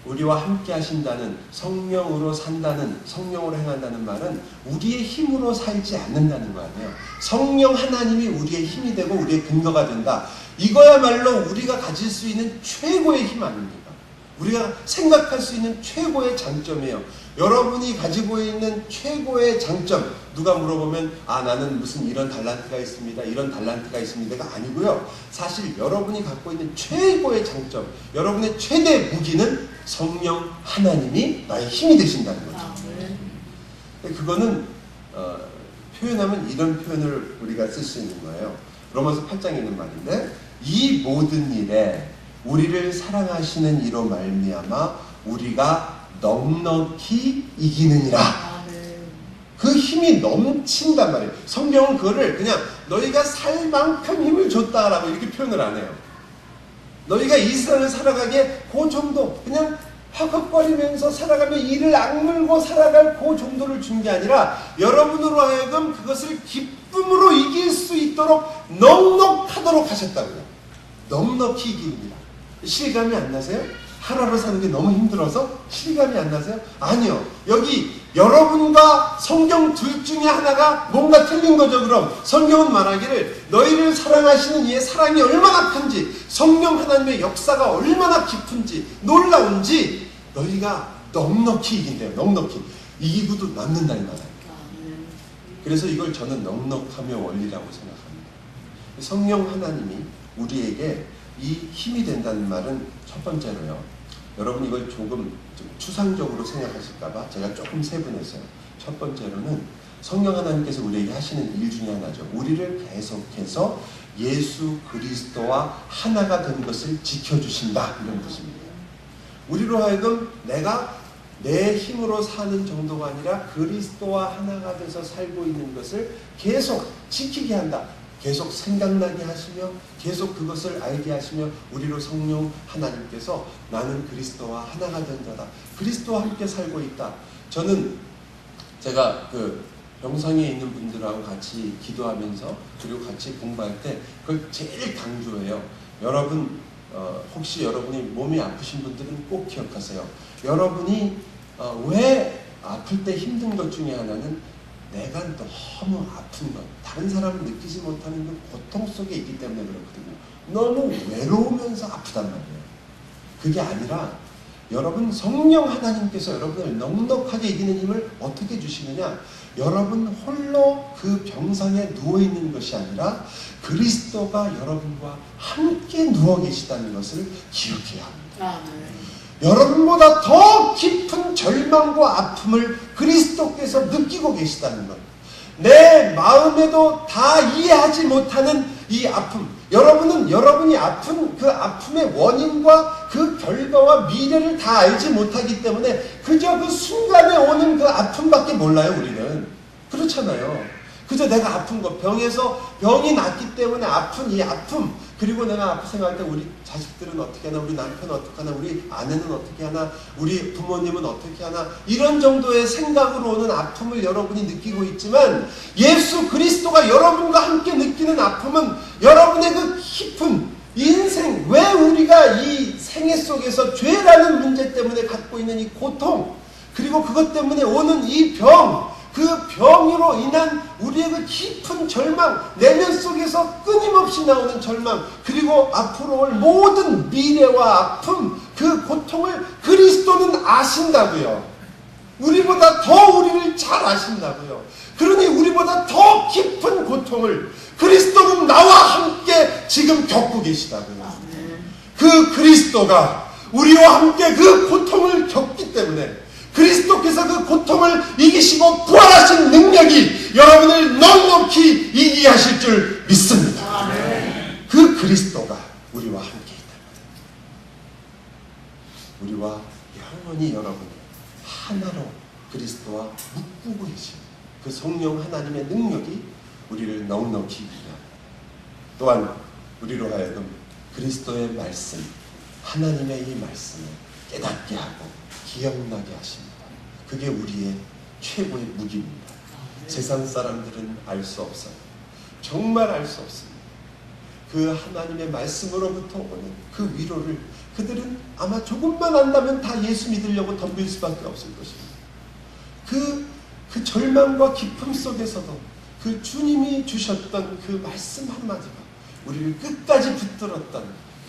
우리와 함께 하신다는 성령으로 산다는 성령으로 행한다는 말은 우리의 힘으로 살지 않는다는 거 아니에요. 성령 하나님이 우리의 힘이 되고 우리의 근거가 된다. 이거야말로 우리가 가질 수 있는 최고의 힘 아닙니까? 우리가 생각할 수 있는 최고의 장점이에요. 여러분이 가지고 있는 최고의 장점 누가 물어보면 나는 무슨 이런 달란트가 있습니다. 이런 달란트가 있습니다가 아니고요. 사실 여러분이 갖고 있는 최고의 장점 여러분의 최대 무기는 성령 하나님이 나의 힘이 되신다는 거죠. 그거는 표현하면 이런 표현을 우리가 쓸 수 있는 거예요. 로마서 8장에 있는 말인데 이 모든 일에 우리를 사랑하시는 이로 말미암아 우리가 넉넉히 이기느니라. 그 힘이 넘친단 말이에요. 성경은 그거를 그냥 너희가 살 만큼 힘을 줬다라고 이렇게 표현을 안 해요. 너희가 이 세상을 살아가기에 그 정도 그냥 헉헉거리면서 살아가며 이를 악물고 살아갈 그 정도를 준 게 아니라 여러분으로 하여금 그것을 기쁨으로 이길 수 있도록 넉넉하도록 하셨다고요. 넉넉히 이깁니다. 실감이 안 나세요? 하루하루 사는 게 너무 힘들어서 실감이 안 나세요? 아니요. 여기 여러분과 성경 둘 중에 하나가 뭔가 틀린 거죠. 그럼 성경은 말하기를 너희를 사랑하시는 이의 사랑이 얼마나 큰지 성령 하나님의 역사가 얼마나 깊은지 놀라운지 너희가 넉넉히 이긴대요. 넉넉히 이기고도 남는다 이 말이에요. 그래서 이걸 저는 넉넉함의 원리라고 생각합니다. 성령 하나님이 우리에게 이 힘이 된다는 말은 첫 번째로요. 여러분 이걸 조금 추상적으로 생각하실까봐 제가 조금 세분했어요. 첫 번째로는 성령 하나님께서 우리에게 하시는 일 중에 하나죠. 우리를 계속해서 예수 그리스도와 하나가 된 것을 지켜주신다 이런 뜻입니다. 우리로 하여금 내가 내 힘으로 사는 정도가 아니라 그리스도와 하나가 돼서 살고 있는 것을 계속 지키게 한다. 계속 생각나게 하시며 계속 그것을 알게 하시며 우리로 성령 하나님께서 나는 그리스도와 하나가 된 자다. 그리스도와 함께 살고 있다. 저는 제가 그 영상에 있는 분들하고 같이 기도하면서 그리고 같이 공부할 때 그걸 제일 강조해요. 여러분 혹시 여러분이 몸이 아프신 분들은 꼭 기억하세요. 여러분이 왜 아플 때 힘든 것 중에 하나는 내가 너무 아픈 것, 다른 사람은 느끼지 못하는 그 고통 속에 있기 때문에 그렇거든요. 너무 외로우면서 아프단 말이에요. 그게 아니라 여러분 성령 하나님께서 여러분을 넉넉하게 이기는 힘을 어떻게 주시느냐? 여러분 홀로 그 병상에 누워있는 것이 아니라 그리스도가 여러분과 함께 누워 계시다는 것을 기억해야 합니다. 여러분보다 더 깊은 절망과 아픔을 그리스도께서 느끼고 계시다는 것. 내 마음에도 다 이해하지 못하는 이 아픔, 여러분은 여러분이 아픈 그 아픔의 원인과 그 결과와 미래를 다 알지 못하기 때문에 그저 그 순간에 오는 그 아픔밖에 몰라요. 우리는 그렇잖아요. 그저 내가 아픈 것, 병이 났기 때문에 아픈 이 아픔, 그리고 내가 아프 생각할 때 우리 자식들은 어떻게 하나, 우리 남편은 어떻게 하나, 우리 아내는 어떻게 하나, 우리 부모님은 어떻게 하나, 이런 정도의 생각으로 오는 아픔을 여러분이 느끼고 있지만 예수 그리스도가 여러분과 함께 느끼는 아픔은 여러분의 그 깊은 인생, 왜 우리가 이 생애 속에서 죄라는 문제 때문에 갖고 있는 이 고통, 그리고 그것 때문에 오는 이 병, 그 병으로 인한 우리의 그 깊은 절망, 내면 속에서 끊임없이 나오는 절망, 그리고 앞으로 올 모든 미래와 아픔, 그 고통을 그리스도는 아신다고요. 우리보다 더 우리를 잘 아신다고요. 그러니 우리보다 더 깊은 고통을 그리스도는 나와 함께 지금 겪고 계시다고요. 그 그리스도가 우리와 함께 그 고통을 겪기 때문에 그리스도께서 그 고통을 이기시고 부활하신 능력이 여러분을 넉넉히 이기게 하실 줄 믿습니다. 그 그리스도가 우리와 함께 있다. 우리와 영원히 여러분을 하나로 그리스도와 묶고 계신 그 성령 하나님의 능력이 우리를 넉넉히 이기게 합니다. 또한 우리로 하여금 그리스도의 말씀, 하나님의 이 말씀을 깨닫게 하고 기억나게 하십니다. 그게 우리의 최고의 무기입니다. 세상 사람들은 알 수 없어요. 정말 알 수 없습니다. 그 하나님의 말씀으로부터 오는 그 위로를 그들은 아마 조금만 안다면 다 예수 믿으려고 덤빌 수밖에 없을 것입니다. 그 절망과 기쁨 속에서도 그 주님이 주셨던 그 말씀 한마디가 우리를 끝까지 붙들었던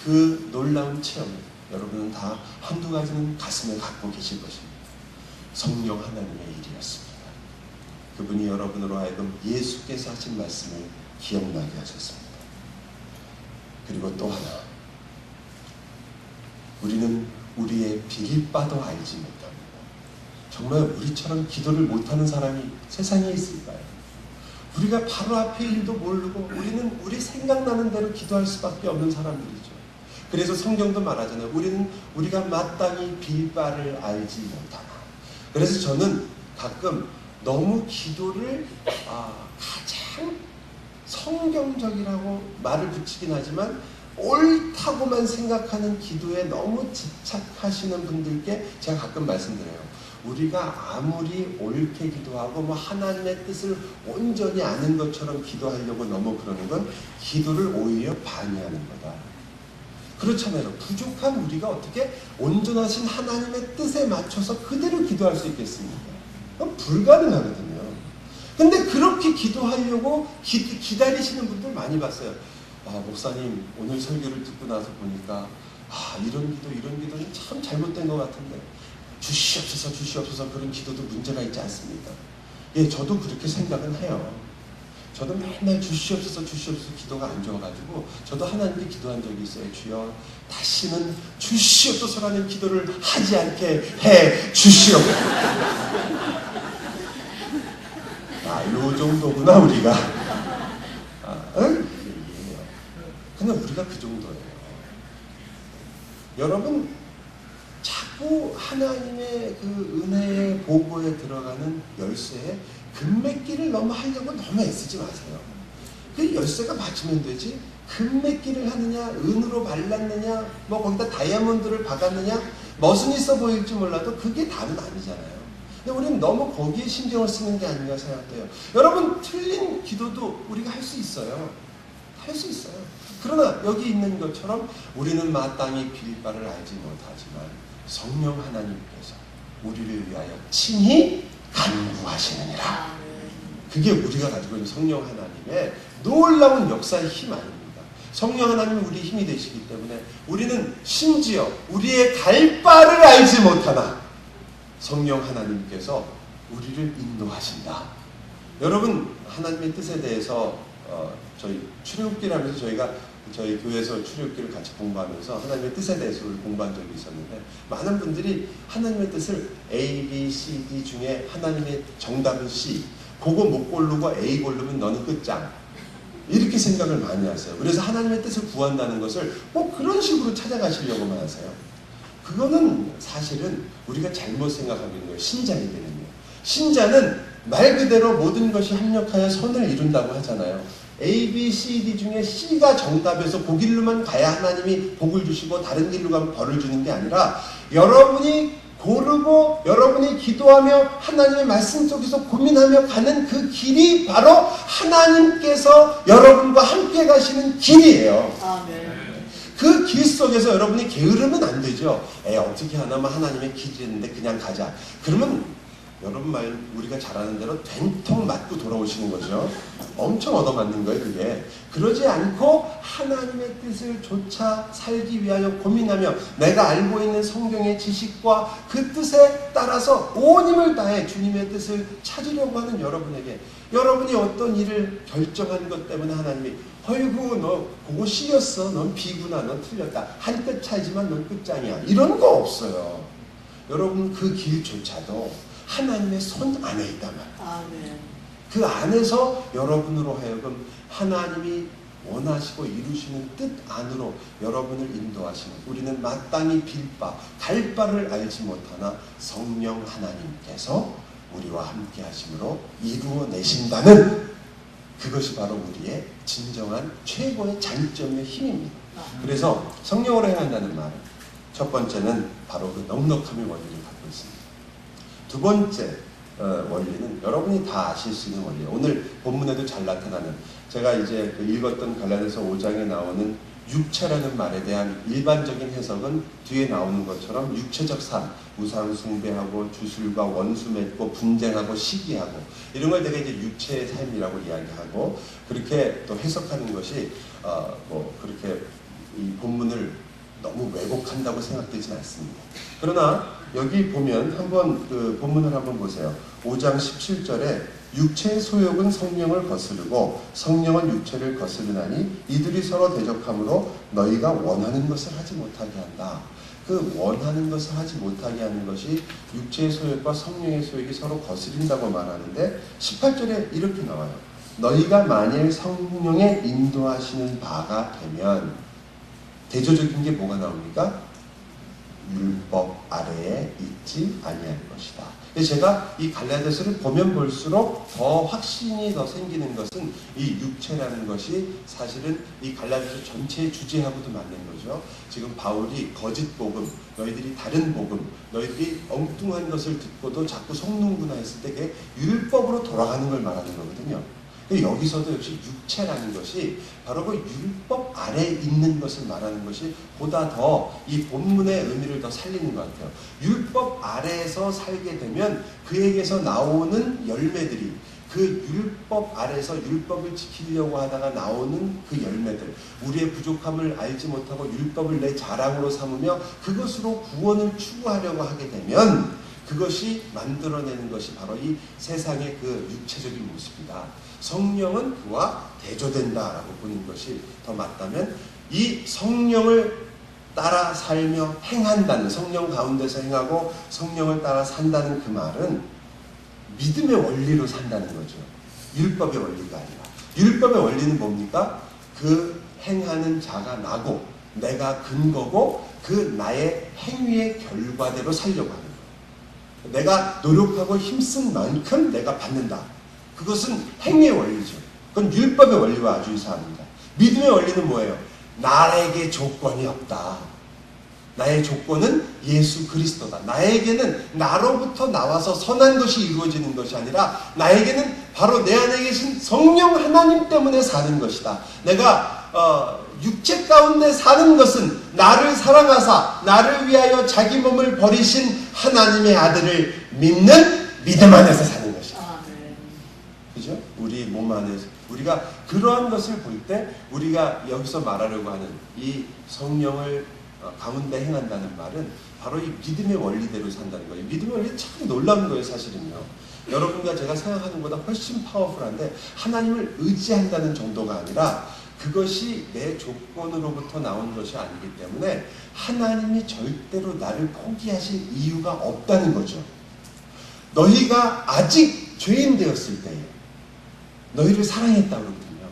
그 놀라운 체험을 여러분은 다 한두 가지는 가슴에 갖고 계실 것입니다. 성령 하나님의 일이었습니다. 그분이 여러분으로 하여금 예수께서 하신 말씀을 기억나게 하셨습니다. 그리고 또 하나, 우리는 우리의 빌 바도 알지 못합니다. 정말 우리처럼 기도를 못하는 사람이 세상에 있을까요? 우리가 바로 앞에 일도 모르고 우리는 우리 생각나는 대로 기도할 수밖에 없는 사람들이죠. 그래서 성경도 말하잖아요. 우리가 마땅히 빌 바를 알지 못하나. 그래서 저는 가끔 너무 기도를 가장 성경적이라고 말을 붙이긴 하지만 옳다고만 생각하는 기도에 너무 집착하시는 분들께 제가 가끔 말씀드려요. 우리가 아무리 옳게 기도하고 하나님의 뜻을 온전히 아는 것처럼 기도하려고 너무 그러는 건 기도를 오히려 방해하는 거다. 그렇잖아요. 부족한 우리가 어떻게 온전하신 하나님의 뜻에 맞춰서 그대로 기도할 수 있겠습니까? 그건 불가능하거든요. 근데 그렇게 기도하려고 기다리시는 분들 많이 봤어요. 목사님 오늘 설교를 듣고 나서 보니까 이런 기도는 참 잘못된 것 같은데 주시옵소서 그런 기도도 문제가 있지 않습니까? 예, 저도 그렇게 생각은 해요. 저도 맨날 주시옵소서 기도가 안 좋아가지고 저도 하나님께 기도한 적이 있어요. 주여 다시는 주시옵소서라는 기도를 하지 않게 해 주시옵소서. 요 정도구나 우리가. 그냥 우리가 그 정도예요. 여러분 자꾸 하나님의 그 은혜의 보고에 들어가는 열쇠에 금메기를 너무 애쓰지 마세요. 그 열쇠가 맞으면 되지. 금메기를 하느냐, 은으로 발랐느냐, 거기다 다이아몬드를 박았느냐, 멋은 있어 보일지 몰라도 그게 답은 아니잖아요. 근데 우리는 너무 거기에 신경을 쓰는 게 아닌가 생각돼요. 여러분 틀린 기도도 우리가 할 수 있어요. 할 수 있어요. 그러나 여기 있는 것처럼 우리는 마땅히 빌 바를 알지 못하지만 성령 하나님께서 우리를 위하여 친히 간구하시느니라. 그게 우리가 가지고 있는 성령 하나님의 놀라운 역사의 힘 아닙니까? 성령 하나님이 우리의 힘이 되시기 때문에 우리는 심지어 우리의 갈 바를 알지 못하나 성령 하나님께서 우리를 인도하신다. 여러분 하나님의 뜻에 대해서 저희 출애굽기를 하면서 저희 교회에서 출애굽기를 같이 공부하면서 하나님의 뜻에 대해서 공부한 적이 있었는데 많은 분들이 하나님의 뜻을 A, B, C, D 중에 하나님의 정답은 C, 그거 못 고르고 A 고르면 너는 끝장. 이렇게 생각을 많이 하세요. 그래서 하나님의 뜻을 구한다는 것을 꼭 그런 식으로 찾아가시려고만 하세요. 그거는 사실은 우리가 잘못 생각하고 있는 거예요. 신자이거든요. 신자는 말 그대로 모든 것이 합력하여 선을 이룬다고 하잖아요. A, B, C, D 중에 C가 정답에서 그 길로만 가야 하나님이 복을 주시고 다른 길로 가면 벌을 주는 게 아니라 여러분이 고르고 여러분이 기도하며 하나님의 말씀 속에서 고민하며 가는 그 길이 바로 하나님께서 여러분과 함께 가시는 길이에요. 아멘. 그 길 속에서 여러분이 게으르면 안 되죠. 어떻게 하나만 하나님의 길이었는데 그냥 가자. 그러면 여러분 말 우리가 잘 아는 대로 된통 맞고 돌아오시는 거죠. 엄청 얻어맞는 거예요, 그게. 그러지 않고 하나님의 뜻을 조차 살기 위하여 고민하며 내가 알고 있는 성경의 지식과 그 뜻에 따라서 온 힘을 다해 주님의 뜻을 찾으려고 하는 여러분에게 여러분이 어떤 일을 결정한 것 때문에 하나님이 어이구 너 그거 C였어. 넌 B구나. 넌 틀렸다. 한 끗 차이지만 넌 끝장이야. 이런 거 없어요. 여러분 그 길조차도 하나님의 손 안에 있단 말이에요. 아멘. 그 안에서 여러분으로 하여금 하나님이 원하시고 이루시는 뜻 안으로 여러분을 인도하시는 우리는 마땅히 빌 바, 갈 바를 알지 못하나 성령 하나님께서 우리와 함께 하심으로 이루어내신다는 그것이 바로 우리의 진정한 최고의 장점의 힘입니다. 그래서 성령으로 행한다는 말은 첫 번째는 바로 그 넉넉함의 원리를 갖고 있습니다. 두 번째 원리는 여러분이 다 아실 수 있는 원리예요. 오늘 본문에도 잘 나타나는 제가 이제 그 읽었던 갈라디아서 5장에 나오는 육체라는 말에 대한 일반적인 해석은 뒤에 나오는 것처럼 육체적 삶, 우상 숭배하고 주술과 원수 맺고 분쟁하고 시기하고 이런 걸 내가 이제 육체의 삶이라고 이야기하고 그렇게 또 해석하는 것이 뭐 그렇게 이 본문을 너무 왜곡한다고 생각되진 않습니다. 그러나 여기 보면 한번 그 본문을 한번 보세요. 5장 17절에 육체의 소욕은 성령을 거스르고 성령은 육체를 거스르나니 이들이 서로 대적함으로 너희가 원하는 것을 하지 못하게 한다. 그 원하는 것을 하지 못하게 하는 것이 육체의 소욕과 성령의 소욕이 서로 거스린다고 말하는데 18절에 이렇게 나와요. 너희가 만일 성령의 인도하시는 바가 되면 대조적인 게 뭐가 나옵니까? 율법 아래에 있지 아니할 것이다. 제가 이 갈라디아서를 보면 볼수록 더 확신이 더 생기는 것은 이 육체라는 것이 사실은 이 갈라디아서 전체의 주제하고도 맞는 거죠. 지금 바울이 거짓 복음, 너희들이 다른 복음, 너희들이 엉뚱한 것을 듣고도 자꾸 속는구나 했을 때 그게 율법으로 돌아가는 걸 말하는 거거든요. 여기서도 역시 육체라는 것이 바로 그 율법 아래에 있는 것을 말하는 것이 보다 더 이 본문의 의미를 더 살리는 것 같아요. 율법 아래에서 살게 되면 그에게서 나오는 열매들이 그 율법 아래에서 율법을 지키려고 하다가 나오는 그 열매들, 우리의 부족함을 알지 못하고 율법을 내 자랑으로 삼으며 그것으로 구원을 추구하려고 하게 되면 그것이 만들어내는 것이 바로 이 세상의 그 육체적인 모습이다. 성령은 그와 대조된다라고 보는 것이 더 맞다면 이 성령을 따라 살며 행한다는 성령 가운데서 행하고 성령을 따라 산다는 그 말은 믿음의 원리로 산다는 거죠. 율법의 원리가 아니라. 율법의 원리는 뭡니까? 그 행하는 자가 나고 내가 근거고 그 나의 행위의 결과대로 살려고 하는 거예요. 내가 노력하고 힘쓴 만큼 내가 받는다. 그것은 행위의 원리죠. 그건 율법의 원리와 아주 유사합니다. 믿음의 원리는 뭐예요? 나에게 조건이 없다. 나의 조건은 예수 그리스도다. 나에게는 나로부터 나와서 선한 것이 이루어지는 것이 아니라 나에게는 바로 내 안에 계신 성령 하나님 때문에 사는 것이다. 내가 육체 가운데 사는 것은 나를 사랑하사 나를 위하여 자기 몸을 버리신 하나님의 아들을 믿는 믿음 안에서 사는 것이다. 그죠? 우리 몸 안에서 우리가 그러한 것을 볼 때 우리가 여기서 말하려고 하는 이 성령을 가운데 행한다는 말은 바로 이 믿음의 원리대로 산다는 거예요. 믿음의 원리 참 놀라운 거예요, 사실은요. 여러분과 제가 생각하는 것보다 훨씬 파워풀한데 하나님을 의지한다는 정도가 아니라 그것이 내 조건으로부터 나온 것이 아니기 때문에 하나님이 절대로 나를 포기하실 이유가 없다는 거죠. 너희가 아직 죄인 되었을 때에 너희를 사랑했다 그러거든요.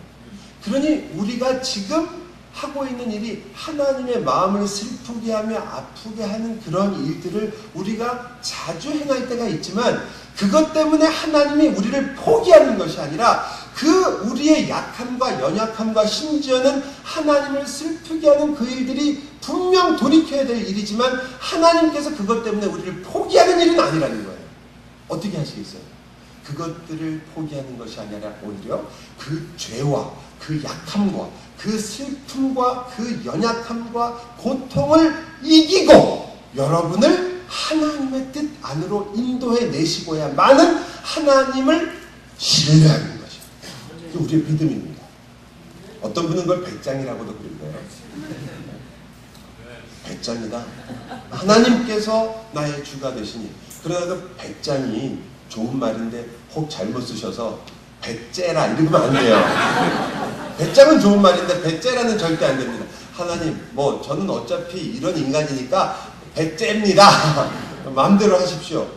그러니 우리가 지금 하고 있는 일이 하나님의 마음을 슬프게 하며 아프게 하는 그런 일들을 우리가 자주 행할 때가 있지만 그것 때문에 하나님이 우리를 포기하는 것이 아니라 그 우리의 약함과 연약함과 심지어는 하나님을 슬프게 하는 그 일들이 분명 돌이켜야 될 일이지만 하나님께서 그것 때문에 우리를 포기하는 일은 아니라는 거예요. 어떻게 하시겠어요? 그것들을 포기하는 것이 아니라 오히려 그 죄와 그 약함과 그 슬픔과 그 연약함과 고통을 이기고 여러분을 하나님의 뜻 안으로 인도해 내시고야만은 하나님을 신뢰하는 것이죠. 그게 우리의 믿음입니다. 어떤 분은 그걸 배짱이라고도 그러는데요. 배짱이다. 하나님께서 나의 주가 되시니. 그러나 그 배짱이 좋은 말인데 혹 잘못 쓰셔서 배째라 이러면 안 돼요. 배짱은 좋은 말인데 배째라는 절대 안 됩니다. 하나님, 뭐 저는 어차피 이런 인간이니까 배째입니다. 마음대로 하십시오.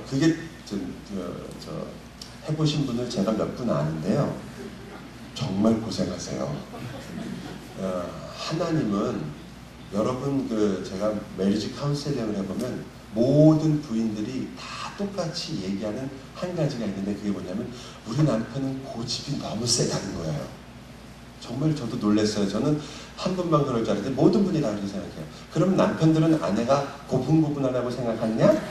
그게 해보신 분을 제가 몇 분 아는데요. 정말 고생하세요. 하나님은 여러분 제가 메리지 카운셀링을 해보면 모든 부인들이 다 똑같이 얘기하는 한 가지가 있는데 그게 뭐냐면 우리 남편은 고집이 너무 세다는 거예요. 정말 저도 놀랐어요. 저는 한 분만 그럴 줄 알았는데 모든 분이 다 그렇게 생각해요. 그럼 남편들은 아내가 고분고분하다고 생각하냐?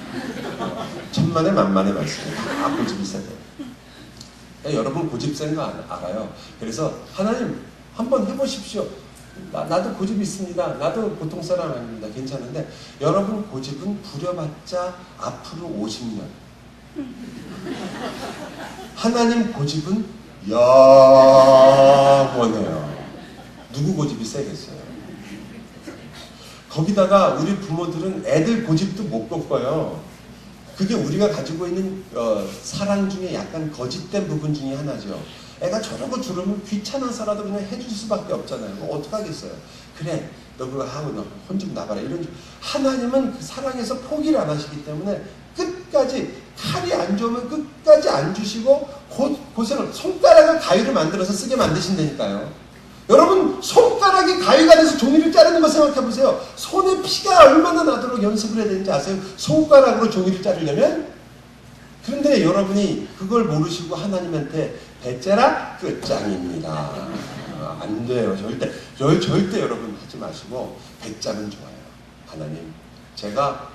천만에 만만의 말씀이에요. 다 고집이 세대요. 여러분 고집 센 거 알아요. 그래서 하나님 한번 해보십시오. 나도 고집이 있습니다. 나도 보통 사람 아닙니다. 괜찮은데 여러분 고집은 부려봤자 앞으로 50년. 하나님 고집은 영원해요. 누구 고집이 세겠어요? 거기다가 우리 부모들은 애들 고집도 못 꺾어요. 그게 우리가 가지고 있는 사랑 중에 약간 거짓된 부분 중에 하나죠. 애가 저러고 저러면 귀찮아서라도 그냥 해줄 수밖에 없잖아요. 뭐 어떡하겠어요. 그래, 너 그거 하고 너 혼 좀 나가라. 이런 하나님은 그 사랑에서 포기를 안 하시기 때문에 끝까지 칼이 안 좋으면 끝까지 안 주시고 고생을 손가락을 가위를 만들어서 쓰게 만드신다니까요. 여러분 손가락이 가위가 돼서 종이를 자르는 거 생각해 보세요. 손에 피가 얼마나 나도록 연습을 해야 되는지 아세요? 손가락으로 종이를 자르려면? 그런데 여러분이 그걸 모르시고 하나님한테 배째라 끝장입니다. 안 돼요. 절대 여러분 하지 마시고 배짱은 좋아요. 하나님, 제가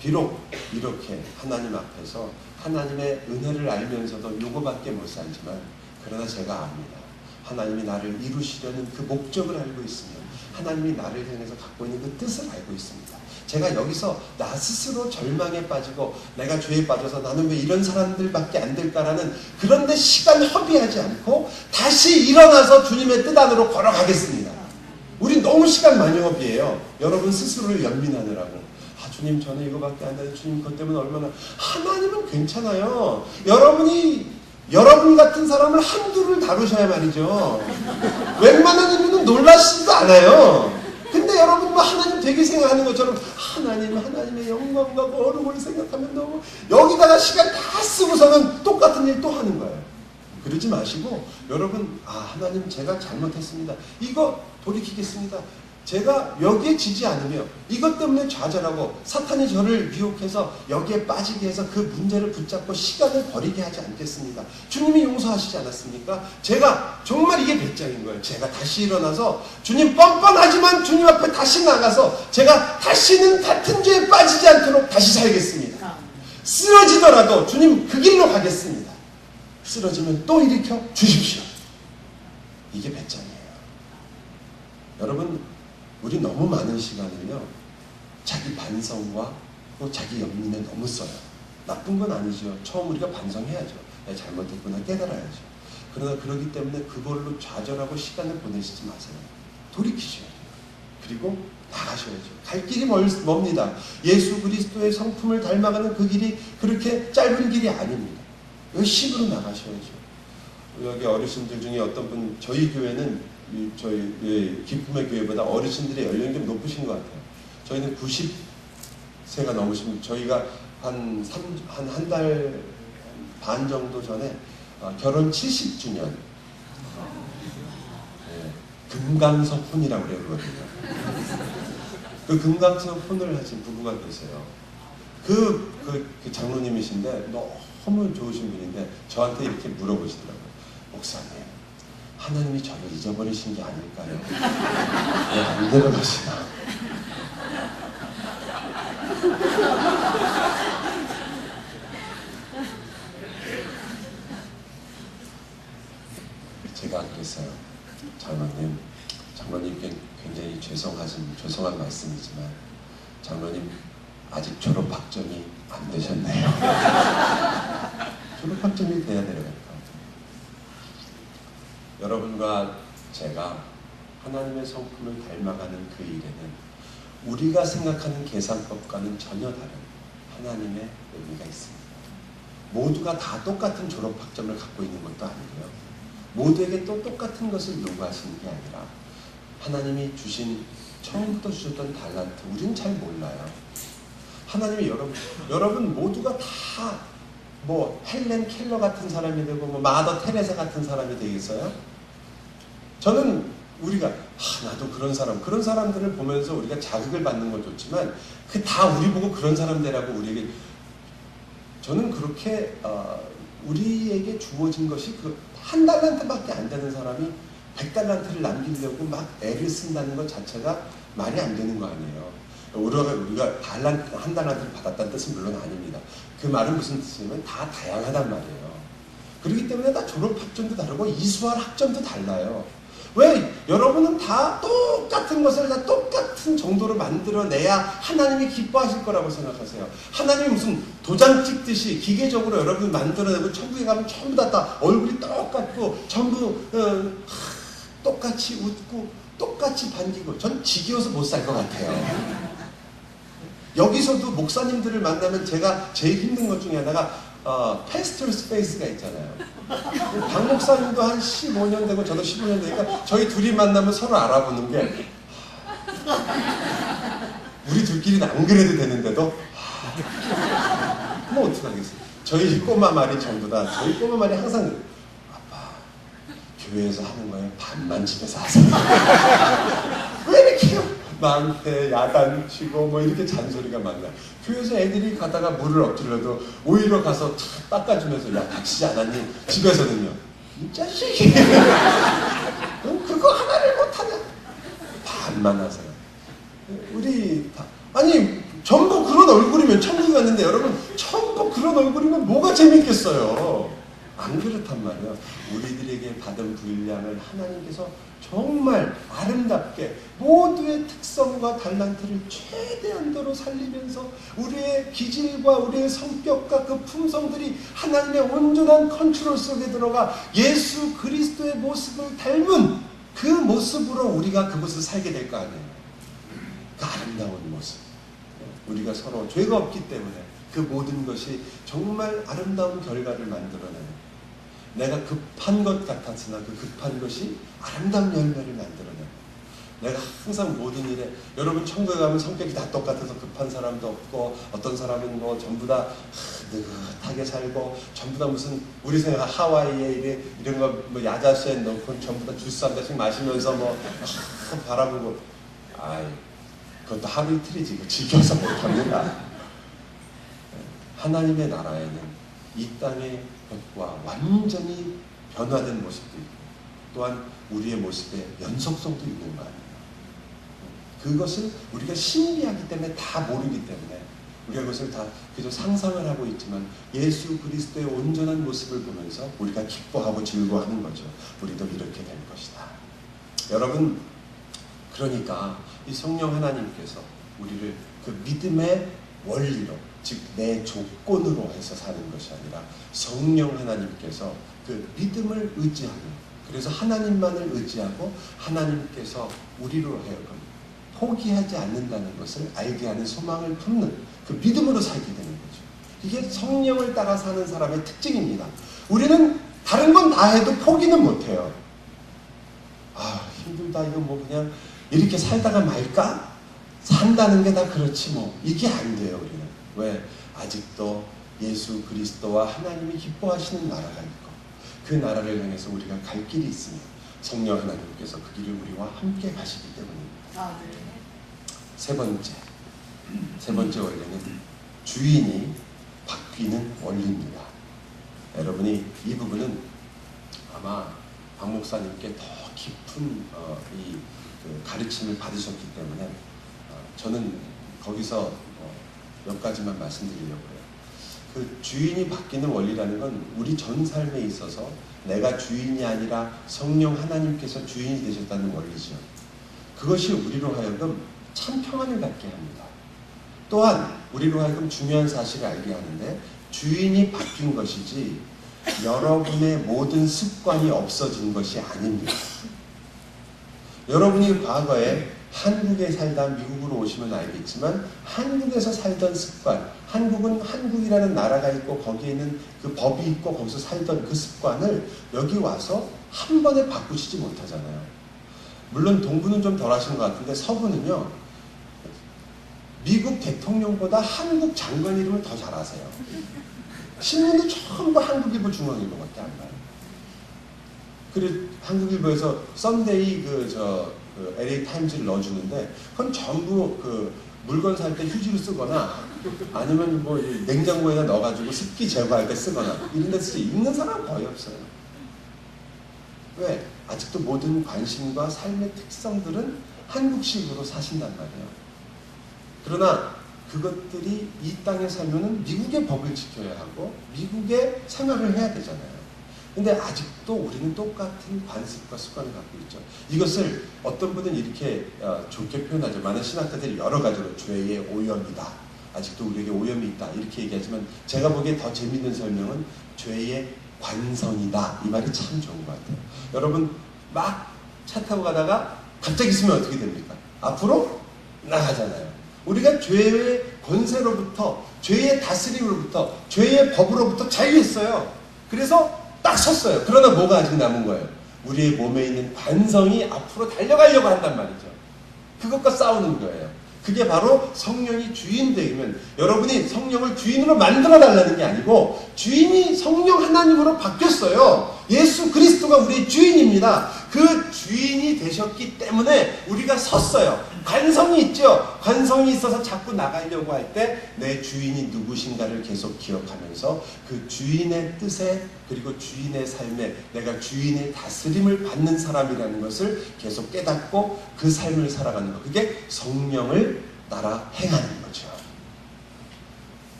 비록 이렇게 하나님 앞에서 하나님의 은혜를 알면서도 요거밖에 못 살지만 그러나 제가 압니다. 하나님이 나를 이루시려는 그 목적을 알고 있으며 하나님이 나를 향해서 갖고 있는 그 뜻을 알고 있습니다. 제가 여기서 나 스스로 절망에 빠지고 내가 죄에 빠져서 나는 왜 이런 사람들밖에 안 될까라는 그런데 시간 허비하지 않고 다시 일어나서 주님의 뜻 안으로 걸어가겠습니다. 우리 너무 시간 많이 허비해요. 여러분 스스로를 연민하느라고. 주님 저는 이거밖에 안 되는데 주님 그것 때문에 얼마나. 하나님은 괜찮아요. 여러분 같은 사람을 한두를 다루셔야 말이죠. 웬만한 일은 놀라시지도 않아요. 근데 여러분 뭐 하나님 되게 생각하는 것처럼 하나님의 영광과 거룩을 생각하면 너무 여기다가 시간 다 쓰고서는 똑같은 일 또 하는 거예요. 그러지 마시고 여러분 하나님 제가 잘못했습니다. 이거 돌이키겠습니다. 제가 여기에 지지 않으며 이것 때문에 좌절하고 사탄이 저를 유혹해서 여기에 빠지게 해서 그 문제를 붙잡고 시간을 버리게 하지 않겠습니다. 주님이 용서하시지 않았습니까? 제가 정말 이게 배짱인 거예요. 제가 다시 일어나서 주님 뻔뻔하지만 주님 앞에 다시 나가서 제가 다시는 같은 죄에 빠지지 않도록 다시 살겠습니다. 쓰러지더라도 주님 그 길로 가겠습니다. 쓰러지면 또 일으켜 주십시오. 이게 배짱이에요. 여러분 우리 너무 많은 시간을요 자기 반성과 또 자기 연민에 너무 써요. 나쁜 건 아니죠. 처음 우리가 반성해야죠. 내가 잘못했구나 깨달아야죠. 그러나 그러기 때문에 그걸로 좌절하고 시간을 보내시지 마세요. 돌이키셔야 돼요. 그리고 나가셔야죠. 갈 길이 멉니다. 예수 그리스도의 성품을 닮아가는 그 길이 그렇게 짧은 길이 아닙니다. 열심으로 나가셔야죠. 여기 어르신들 중에 어떤 분 저희 교회는 저희 기쁨의 교회보다 어르신들의 연령이 좀 높으신 것 같아요. 저희는 90세가 넘으시면 저희가 한 달 반 정도 전에 결혼 70주년 금강석 혼이라고 그러거든요. 그 금강석 혼을 하신 부부가 계세요. 그 장로님이신데 너무 좋으신 분인데 저한테 이렇게 물어보시더라고요. 목사님, 하나님이 저를 잊어버리신 게 아닐까요? 왜 안 내려가시나? 제가 그랬어요. 장로님께 굉장히 죄송한 말씀이지만 장로님 아직 졸업학점이 안 되셨네요. 졸업학점이 돼야 되는 거예요. 여러분과 제가 하나님의 성품을 닮아가는 그 일에는 우리가 생각하는 계산법과는 전혀 다른 하나님의 의미가 있습니다. 모두가 다 똑같은 졸업학점을 갖고 있는 것도 아니고요. 모두에게 또 똑같은 것을 요구하시는 게 아니라 하나님이 주신 처음부터 주셨던 달란트 우리는 잘 몰라요. 하나님이 여러분 모두가 다 뭐 헬렌 켈러 같은 사람이 되고 뭐 마더 테레사 같은 사람이 되겠어요? 저는 우리가 나도 그런 사람들을 보면서 우리가 자극을 받는 건 좋지만 그 다 우리 보고 그런 사람 되라고 우리에게 저는 그렇게 우리에게 주어진 것이 그 한 달란트밖에 안 되는 사람이 100달란트를 남기려고 막 애를 쓴다는 것 자체가 말이 안 되는 거 아니에요. 우리가 한 달란트를 받았다는 뜻은 물론 아닙니다. 그 말은 무슨 뜻이냐면 다 다양하단 말이에요. 그렇기 때문에 다 졸업학점도 다르고 이수할 학점도 달라요. 왜? 여러분은 다 똑같은 것을 다 똑같은 정도로 만들어내야 하나님이 기뻐하실 거라고 생각하세요. 하나님이 무슨 도장 찍듯이 기계적으로 여러분을 만들어내고 천국에 가면 전부 다 얼굴이 똑같고 전부 똑같이 웃고 똑같이 반기고 전 지겨워서 못 살 것 같아요. 여기서도 목사님들을 만나면 제가 제일 힘든 것 중에 하나가 패스톨 스페이스가 있잖아요. 박 목사님도 한 15년 되고 저도 15년 되니까 저희 둘이 만나면 서로 알아보는 게 우리 둘끼리는 안 그래도 되는데도 뭐 어떡하겠어요. 저희 꼬마 말이 전부 다 저희 꼬마 말이 항상 아빠 교회에서 하는 거예요. 반만 집에서 하세요. 왜 이렇게요? 나한테 야단치고 뭐 이렇게 잔소리가 많나. 교회에서 애들이 가다가 물을 엎질러도 오히려 가서 닦아주면서 야 다치지 않았니? 집에서는요 이 자식이 그거 하나를 못하냐. 반만 하세요. 우리 다 아니 전부 그런 얼굴이면 천국에 갔는데 여러분 전부 그런 얼굴이면 뭐가 재밌겠어요. 안 그렇단 말이에요. 우리들에게 받은 분량을 하나님께서 정말 아름답게 모두의 특성과 달란트를 최대한도로 살리면서 우리의 기질과 우리의 성격과 그 품성들이 하나님의 온전한 컨트롤 속에 들어가 예수 그리스도의 모습을 닮은 그 모습으로 우리가 그곳을 살게 될 거 아니에요. 그 아름다운 모습. 우리가 서로 죄가 없기 때문에 그 모든 것이 정말 아름다운 결과를 만들어내는 내가 급한 것 같았으나 그 급한 것이 아름다운 열매를 만들어내는 내가 항상 모든 일에 여러분 천국에 가면 성격이 다 똑같아서 급한 사람도 없고 어떤 사람은 뭐 전부 다 느긋하게 살고 전부 다 무슨 우리 생각 하와이에 이런 거 뭐 야자수에 넣고 전부 다 주스 한 잔씩 마시면서 뭐 바라보고 아이 그것도 하루 이틀이지 그 지겨워서 못합니다. 하나님의 나라에는 이 땅의 것과 완전히 변화된 모습도 있고 또한 우리의 모습에 연속성도 있는 거 아니에요. 그것을 우리가 신비하기 때문에 다 모르기 때문에 우리가 그것을 다 그저 상상을 하고 있지만 예수 그리스도의 온전한 모습을 보면서 우리가 기뻐하고 즐거워하는 거죠. 우리도 이렇게 될 것이다. 여러분 그러니까 이 성령 하나님께서 우리를 그 믿음의 원리로 즉 내 조건으로 해서 사는 것이 아니라 성령 하나님께서 그 믿음을 의지하고 그래서 하나님만을 의지하고 하나님께서 우리로 해요. 포기하지 않는다는 것을 알게 하는 소망을 품는 그 믿음으로 살게 되는 거죠. 이게 성령을 따라 사는 사람의 특징입니다. 우리는 다른 건 다 해도 포기는 못해요. 아 힘들다 이거 뭐 그냥 이렇게 살다가 말까? 산다는 게 다 그렇지 뭐 이게 안 돼요. 우리는 왜? 아직도 예수 그리스도와 하나님이 기뻐하시는 나라가 있고 그 나라를 향해서 우리가 갈 길이 있으며 성령 하나님께서 그 길을 우리와 함께 가시기 때문입니다. 네. 세 번째 원리는 주인이 바뀌는 원리입니다. 여러분이 이 부분은 아마 박 목사님께 더 깊은 그 가르침을 받으셨기 때문에 저는 거기서 몇 가지만 말씀드리려고 해요. 그 주인이 바뀌는 원리라는 건 우리 전 삶에 있어서 내가 주인이 아니라 성령 하나님께서 주인이 되셨다는 원리죠. 그것이 우리로 하여금 참 평안을 갖게 합니다. 또한 우리로 하여금 중요한 사실을 알게 하는데 주인이 바뀐 것이지 여러분의 모든 습관이 없어진 것이 아닙니다. 여러분이 과거에 한국에 살다 미국으로 오시면 알겠지만 한국에서 살던 습관, 한국은 한국이라는 나라가 있고 거기에는 그 법이 있고 거기서 살던 그 습관을 여기 와서 한 번에 바꾸시지 못하잖아요. 물론 동부는 좀 덜 하신 것 같은데 서부는요, 미국 대통령보다 한국 장관 이름을 더 잘 아세요. 신문도 전부 한국일보 중앙일보밖에 안 봐요. 그리고 한국일보에서 썬데이 LA 타임즈를 넣어주는데 그건 전부 그 물건 살 때 휴지로 쓰거나 아니면 뭐 냉장고에다 넣어가지고 습기 제거할 때 쓰거나 이런 데서 읽는 사람 거의 없어요. 왜? 아직도 모든 관심과 삶의 특성들은 한국식으로 사신단 말이에요. 그러나 그것들이 이 땅에 살면은 미국의 법을 지켜야 하고 미국의 생활을 해야 되잖아요. 근데 아직도 우리는 똑같은 관습과 습관을 갖고 있죠. 이것을 어떤 분은 이렇게 좋게 표현하죠. 많은 신학자들이 여러 가지로 죄의 오염이다. 아직도 우리에게 오염이 있다. 이렇게 얘기하지만 제가 보기에 더 재밌는 설명은 죄의 관성이다. 이 말이 참 좋은 것 같아요. 여러분 막 차 타고 가다가 갑자기 있으면 어떻게 됩니까? 앞으로 나가잖아요. 우리가 죄의 권세로부터, 죄의 다스림으로부터, 죄의 법으로부터 자유했어요. 그래서 딱 섰어요. 그러나 뭐가 아직 남은 거예요? 우리의 몸에 있는 관성이 앞으로 달려가려고 한단 말이죠. 그것과 싸우는 거예요. 그게 바로 성령이 주인 되면 여러분이 성령을 주인으로 만들어 달라는 게 아니고 주인이 성령 하나님으로 바뀌었어요. 예수 그리스도가 우리의 주인입니다. 그 주인이 되셨기 때문에 우리가 섰어요. 관성이 있죠. 관성이 있어서 자꾸 나가려고 할 때 내 주인이 누구신가를 계속 기억하면서 그 주인의 뜻에 그리고 주인의 삶에 내가 주인의 다스림을 받는 사람이라는 것을 계속 깨닫고 그 삶을 살아가는 것. 그게 성령을 따라 행하는 거죠.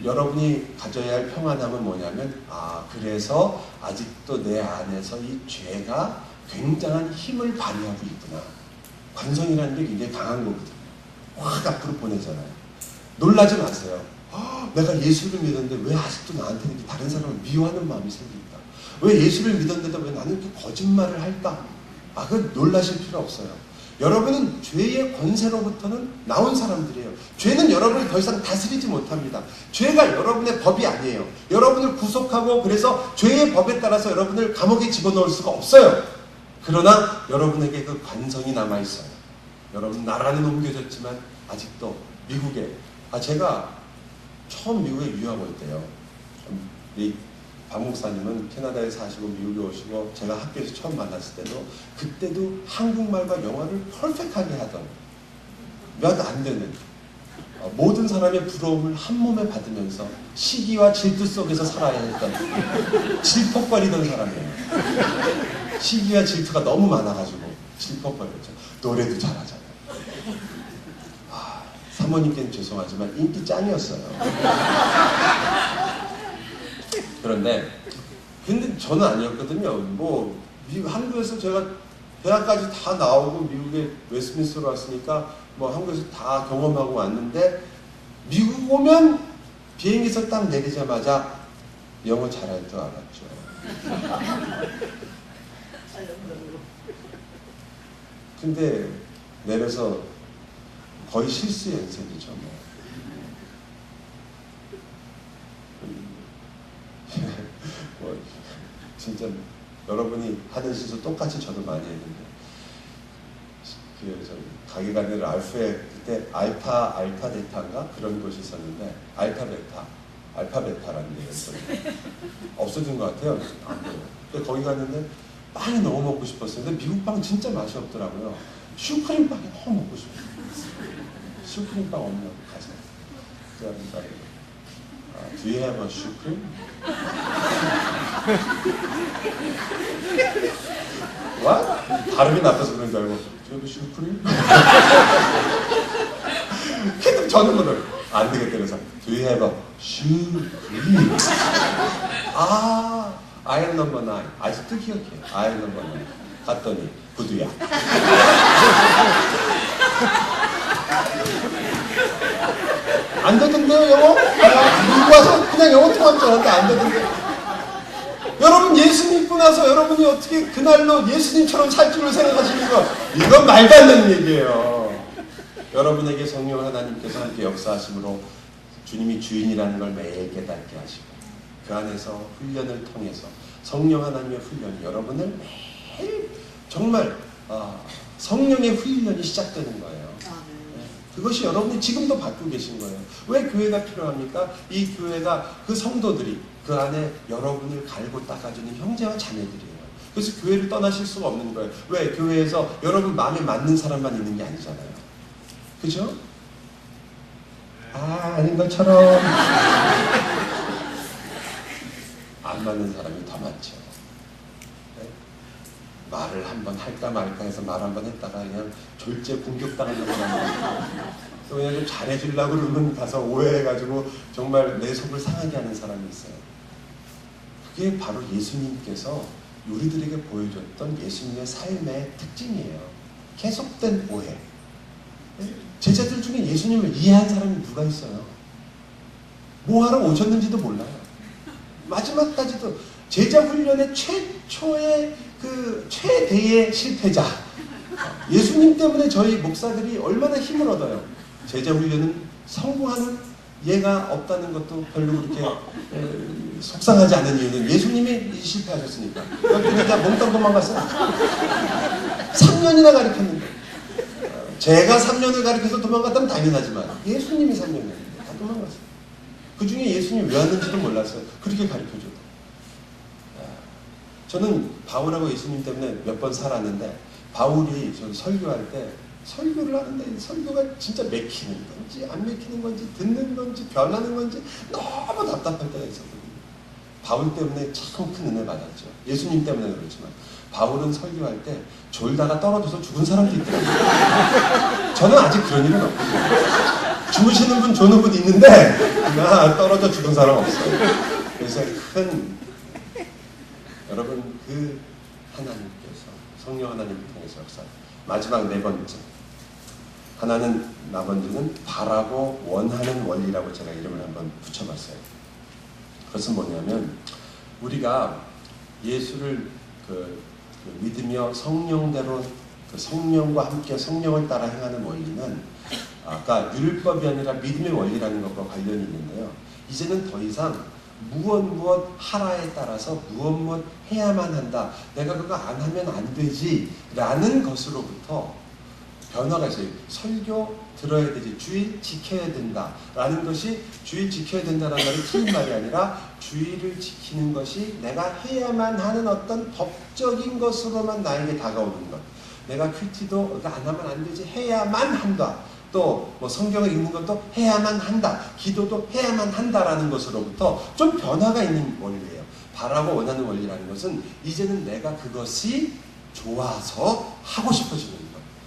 여러분이 가져야 할 평안함은 뭐냐면 그래서 아직도 내 안에서 이 죄가 굉장한 힘을 발휘하고 있구나. 관성이라는 게 굉장히 강한 거거든요. 확 앞으로 보내잖아요. 놀라지 마세요. 내가 예수를 믿었는데 왜 아직도 나한테 이렇게 다른 사람을 미워하는 마음이 생길까? 왜 예수를 믿었는데도 왜 나는 이렇게 거짓말을 할까? 그건 놀라실 필요 없어요. 여러분은 죄의 권세로부터는 나온 사람들이에요. 죄는 여러분을 더 이상 다스리지 못합니다. 죄가 여러분의 법이 아니에요. 여러분을 구속하고 그래서 죄의 법에 따라서 여러분을 감옥에 집어넣을 수가 없어요. 그러나 여러분에게 그 관성이 남아있어요. 여러분 나라는 옮겨졌지만 아직도 미국에 제가 처음 미국에 유학올 때요. 박 목사님은 캐나다에 사시고 미국에 오시고 제가 학교에서 처음 만났을 때도 그때도 한국말과 영어를 퍼펙트하게 하던 몇 안 되는 모든 사람의 부러움을 한 몸에 받으면서 시기와 질투 속에서 살아야 했던 질퍽거리던 사람이에요. 시기와 질투가 너무 많아가지고 질퍽거렸죠. 노래도 잘하잖아요. 사모님께는 죄송하지만 인기 짱이었어요. 근데 저는 아니었거든요. 한국에서 제가 대학까지 다 나오고 미국에 웨스트민스터로 왔으니까 한국에서 다 경험하고 왔는데 미국 오면 비행기에서 딱 내리자마자 영어 잘할 줄 알았죠. 근데 내려서 거의 실수 연습이죠. 진짜 여러분이 하는 실수 똑같이 저도 많이 했는데 가게 가는 데를 알파에 그때 알파 데이터인가 그런 곳이 있었는데 알파베타라는 얘기였어요. 없어진 것 같아요. 안 보여요. 근데 거기 갔는데 빵이 너무 먹고 싶었어요. 근데 미국 빵 진짜 맛이 없더라고요. 슈크림 빵이 너무 먹고 싶어요. 슈크림 빵 없나 가서. 그러니까 Do you have a 슈크림? What? 발음이 나빠서 그런 줄 알고 Do you have a 슈크림? 계속 저는 거를 안 되겠다 그래서 Do you have a 슈크림? 아이언 넘버 9 아직도 기억해요. 아이언 넘버 9 갔더니 구두야. 안 되던데요 영어? 미국 와서 그냥 영어 통할 줄 알았는데 안 되던데. 여러분 예수 믿고 나서 여러분이 어떻게 그날로 예수님처럼 살 줄을 생각하십니까? 이건 말도 안 되는 얘기예요. 여러분에게 성령 하나님께서 함께 역사하심으로 주님이 주인이라는 걸 매일 깨닫게 하시고 그 안에서 훈련을 통해서 성령 하나님의 훈련이 여러분을 매일 정말 성령의 훈련이 시작되는 거예요. 그것이 여러분이 지금도 받고 계신 거예요. 왜 교회가 필요합니까? 이 교회가 그 성도들이 그 안에 여러분을 갈고 닦아주는 형제와 자매들이에요. 그래서 교회를 떠나실 수가 없는 거예요. 왜? 교회에서 여러분 마음에 맞는 사람만 있는 게 아니잖아요. 그죠? 아닌 것처럼 안 맞는 사람이 더 많죠. 네? 말을 한번 할까 말까 해서 말 한번 했다가 그냥 졸제 공격당하려고 하는 또 그냥 좀 잘해주려고 그러면 가서 오해해가지고 정말 내 속을 상하게 하는 사람이 있어요. 그게 바로 예수님께서 우리들에게 보여줬던 예수님의 삶의 특징이에요. 계속된 오해. 제자들 중에 예수님을 이해한 사람이 누가 있어요? 뭐 하러 오셨는지도 몰라요. 마지막까지도 제자 훈련의 최초의 최대의 실패자. 예수님 때문에 저희 목사들이 얼마나 힘을 얻어요. 제자 훈련은 성공하는 예가 없다는 것도 별로 그렇게 속상하지 않은 이유는 예수님이 실패하셨으니까. 그때 다 몽땅 도망갔어요. 3년이나 가르쳤는데. 제가 3년을 가르쳐서 도망갔다면 당연하지만 예수님이 3년이었는데 다 도망갔어요. 그 중에 예수님이 왜 왔는지도 몰랐어요. 그렇게 가르쳐줘도. 저는 바울하고 예수님 때문에 몇 번 살았는데 바울이 저 설교할 때 설교를 하는데 설교가 진짜 맥히는 건지 안 맥히는 건지 듣는 건지 변하는 건지 너무 답답할 때가 있었거든요. 바울 때문에 참 큰 은혜 받았죠. 예수님 때문에 그렇지만 바울은 설교할 때 졸다가 떨어져서 죽은 사람도 있더라고요. 저는 아직 그런 일은 없거든요. 주무시는 분 조는 분 있는데 떨어져 죽은 사람 없어요. 그래서 여러분 그 하나님께서 성령 하나님을 통해서 역사 마지막 네 번째 하나는 나머지는 바라고 원하는 원리라고 제가 이름을 한번 붙여봤어요. 그것은 뭐냐면 우리가 예수를 믿으며 성령대로 성령과 함께 성령을 따라 행하는 원리는 아까 율법이 아니라 믿음의 원리라는 것과 관련이 있는데요. 이제는 더 이상 무엇 하라에 따라서 무엇 해야만 한다. 내가 그거 안 하면 안 되지 라는 것으로부터 변화가 있어요. 설교 들어야 되지. 주일 지켜야 된다 라는 것이 주일 지켜야 된다는 말이 틀린 말이 아니라 주일을 지키는 것이 내가 해야만 하는 어떤 법적인 것으로만 나에게 다가오는 것. 내가 큐티도 안 하면 안 되지. 해야만 한다. 또 성경을 읽는 것도 해야만 한다. 기도도 해야만 한다라는 것으로부터 좀 변화가 있는 원리예요. 바라고 원하는 원리라는 것은 이제는 내가 그것이 좋아서 하고 싶어지는 것.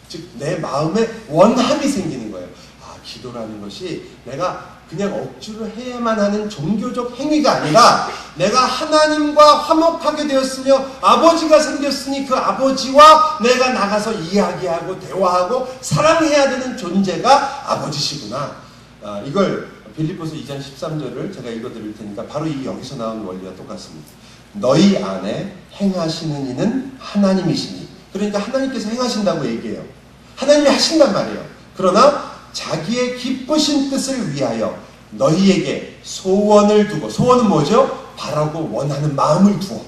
즉 내 마음에 원함이 생기는 거예요. 기도라는 것이 내가 그냥 억지로 해야만 하는 종교적 행위가 아니라 내가 하나님과 화목하게 되었으며 아버지가 생겼으니 그 아버지와 내가 나가서 이야기하고 대화하고 사랑해야 되는 존재가 아버지시구나. 이걸 빌립보서 2장 13절을 제가 읽어드릴 테니까 바로 이 여기서 나온 원리와 똑같습니다. 너희 안에 행하시는 이는 하나님이시니. 그러니까 하나님께서 행하신다고 얘기해요. 하나님이 하신단 말이에요. 그러나 자기의 기쁘신 뜻을 위하여 너희에게 소원을 두고, 소원은 뭐죠? 바라고 원하는 마음을 두어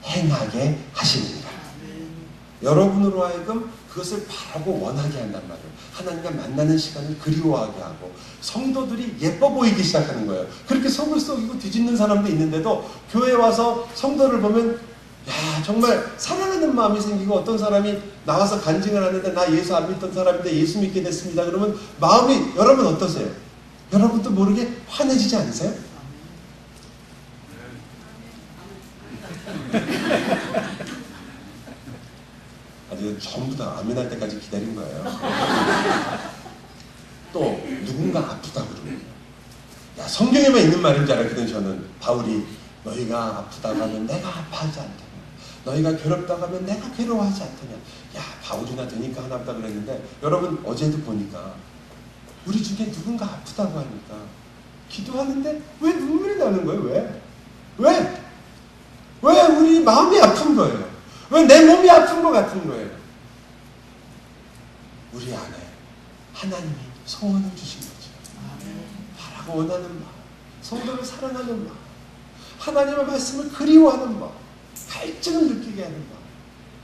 행하게 하시느니라. 여러분으로 하여금 그것을 바라고 원하게 한단 말이에요. 하나님과 만나는 시간을 그리워하게 하고 성도들이 예뻐 보이기 시작하는 거예요. 그렇게 속을 썩이고 뒤집는 사람도 있는데도 교회에 와서 성도를 보면 야, 정말 사랑하는 마음이 생기고, 어떤 사람이 나와서 간증을 하는데 나 예수 안 믿던 사람인데 예수 믿게 됐습니다. 그러면 마음이, 여러분 어떠세요? 여러분도 모르게 환해지지 않으세요? 아주 전부 다 아멘할 때까지 기다린 거예요. 또 누군가 아프다 그러면, 야, 성경에만 있는 말인 줄 알았거든요. 저는 바울이 너희가 아프다고 하면 내가 아파하지 않다, 너희가 괴롭다고 하면 내가 괴로워하지 않더냐. 야, 바울이나 되니까 하나 보다 그랬는데, 여러분 어제도 보니까 우리 중에 누군가 아프다고 하니까 기도하는데 왜 눈물이 나는 거예요? 왜 우리 마음이 아픈 거예요? 왜 내 몸이 아픈 것 같은 거예요? 우리 안에 하나님이 소원을 주신 거죠. 바라고 원하는 마음, 성도를 사랑하는 마음, 하나님의 말씀을 그리워하는 마음, 갈증을 느끼게 하는 마음,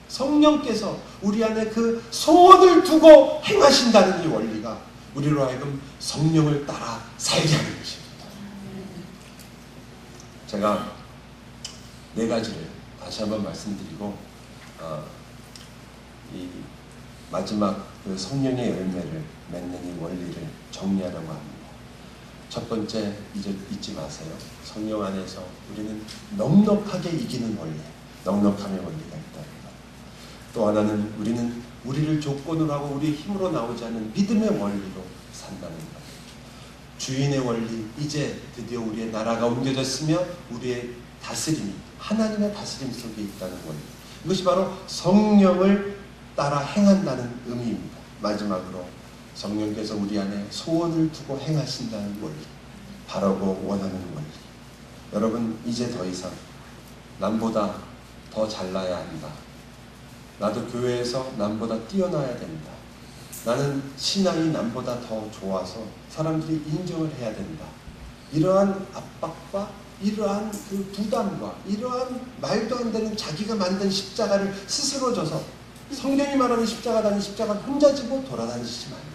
성령께서 우리 안에 그 소원을 두고 행하신다는 이 원리가 우리로 하여금 성령을 따라 살게 하는 것입니다. 제가 4가지를 다시 한번 말씀드리고 이 마지막 그 성령의 열매를 맺는 이 원리를 정리하려고 합니다. 첫 번째, 잊지 마세요. 성령 안에서 우리는 넉넉하게 이기는 원리, 넉넉함의 원리가 있다는 것. 또 하나는 우리는 우리를 조건으로 하고 우리 힘으로 나오지 않는 믿음의 원리로 산다는 것. 주인의 원리, 이제 드디어 우리의 나라가 옮겨졌으며 우리의 다스림이 하나님의 다스림 속에 있다는 원리. 이것이 바로 성령을 따라 행한다는 의미입니다. 마지막으로 성령께서 우리 안에 소원을 두고 행하신다는 원리, 바라고 원하는 원리. 여러분, 이제 더 이상 남보다 더 잘나야 한다, 나도 교회에서 남보다 뛰어나야 된다, 나는 신앙이 남보다 더 좋아서 사람들이 인정을 해야 된다, 이러한 압박과 이러한 그 부담과 이러한 말도 안 되는 자기가 만든 십자가를 스스로 져서, 성경이 말하는 십자가다는 십자가를 혼자 지고 돌아다니시지 말고요.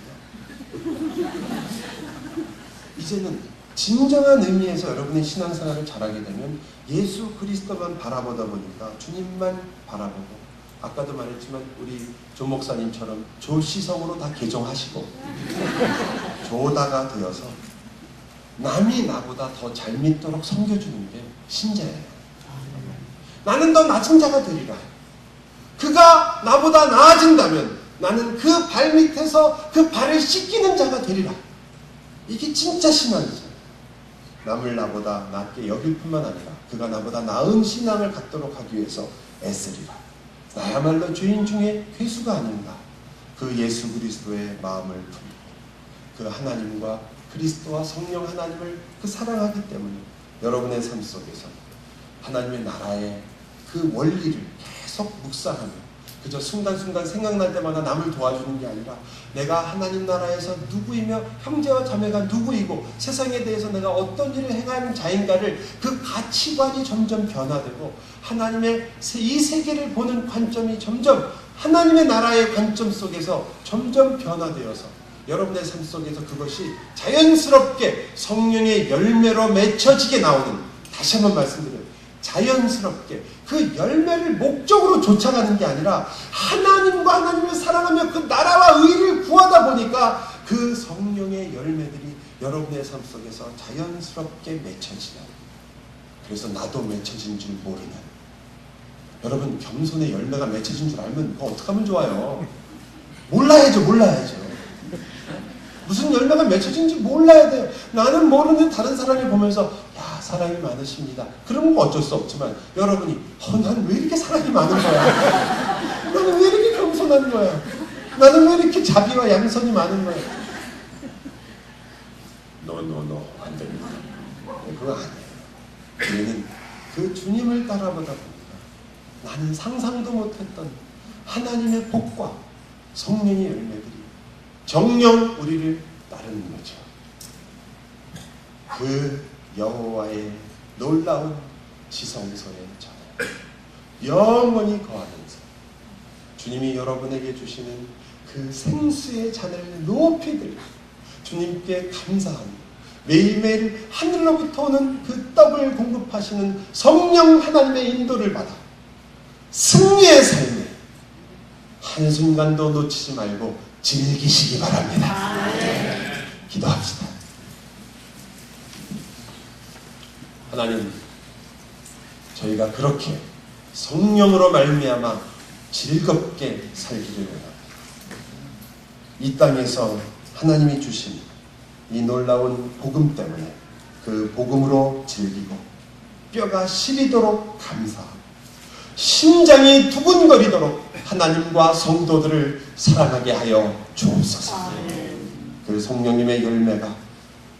이제는 진정한 의미에서 여러분의 신앙생활을 잘하게 되면 예수 그리스도만 바라보다 보니까, 주님만 바라보고, 아까도 말했지만 우리 조 목사님처럼 조시성으로 다 개종하시고 조다가 되어서 남이 나보다 더 잘 믿도록 섬겨주는 게 신자예요. 나는 더 낮은 자가 되리라. 그가 나보다 나아진다면 나는 그 발 밑에서 그 발을 씻기는 자가 되리라. 이게 진짜 신앙이죠. 남을 나보다 낮게 여길 뿐만 아니라 그가 나보다 나은 신앙을 갖도록 하기 위해서 애쓰리라. 나야말로 죄인 중에 괴수가 아닌가. 그 예수 그리스도의 마음을 품고 그 하나님과 그리스도와 성령 하나님을 그 사랑하기 때문에 여러분의 삶 속에서 하나님의 나라의 그 원리를 계속 묵상하며, 그저 순간순간 생각날 때마다 남을 도와주는 게 아니라 내가 하나님 나라에서 누구이며 형제와 자매가 누구이고 세상에 대해서 내가 어떤 일을 행하는 자인가를, 그 가치관이 점점 변화되고 하나님의 이 세계를 보는 관점이 점점 하나님의 나라의 관점 속에서 점점 변화되어서 여러분의 삶 속에서 그것이 자연스럽게 성령의 열매로 맺혀지게 나오는, 다시 한번 말씀드려요. 자연스럽게 그 열매를 목적으로 쫓아가는 게 아니라 하나님과 하나님을 사랑하며 그 나라와 의를 구하다 보니까 그 성령의 열매들이 여러분의 삶 속에서 자연스럽게 맺혀지는, 그래서 나도 맺혀진 줄 모르는, 여러분 겸손의 열매가 맺혀진 줄 알면 그거 어떡하면 좋아요. 몰라야죠. 무슨 열매가 맺혀진지 몰라야 돼요. 나는 모르는 다른 사람이 보면서 야, 사랑이 많으십니다, 그러면 어쩔 수 없지만, 여러분이 난 왜 이렇게 사랑이 많은 거야? 나는 왜 이렇게 겸손한 거야? 나는 왜 이렇게 자비와 양선이 많은 거야? 노 안 됩니다. 그거 아니에요. 우리는 그 주님을 따라보다 보니까 나는 상상도 못했던 하나님의 복과 성령의 열매들이 정녕 우리를 따르는 거죠. 그 여호와의 놀라운 지성소에 전해 영원히 거하면서 주님이 여러분에게 주시는 그 생수의 잔을 높이 들고 주님께 감사하며 매일매일 하늘로부터 오는 그 떡을 공급하시는 성령 하나님의 인도를 받아 승리의 삶에 한순간도 놓치지 말고 즐기시기 바랍니다. 기도합시다. 하나님, 저희가 그렇게 성령으로 말미암아 즐겁게 살기를 원합니다. 이 땅에서 하나님이 주신 이 놀라운 복음 때문에 그 복음으로 즐기고 뼈가 시리도록 감사하고 심장이 두근거리도록 하나님과 성도들을 사랑하게 하여 주옵소서. 그 성령님의 열매가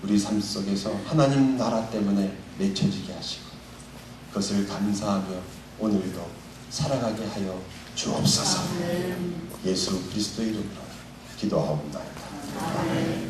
우리 삶 속에서 하나님 나라 때문에 맺혀지게 하시고 그것을 감사하며 오늘도 살아가게 하여 주옵소서. 예수 그리스도의 이름으로 기도하옵나이다.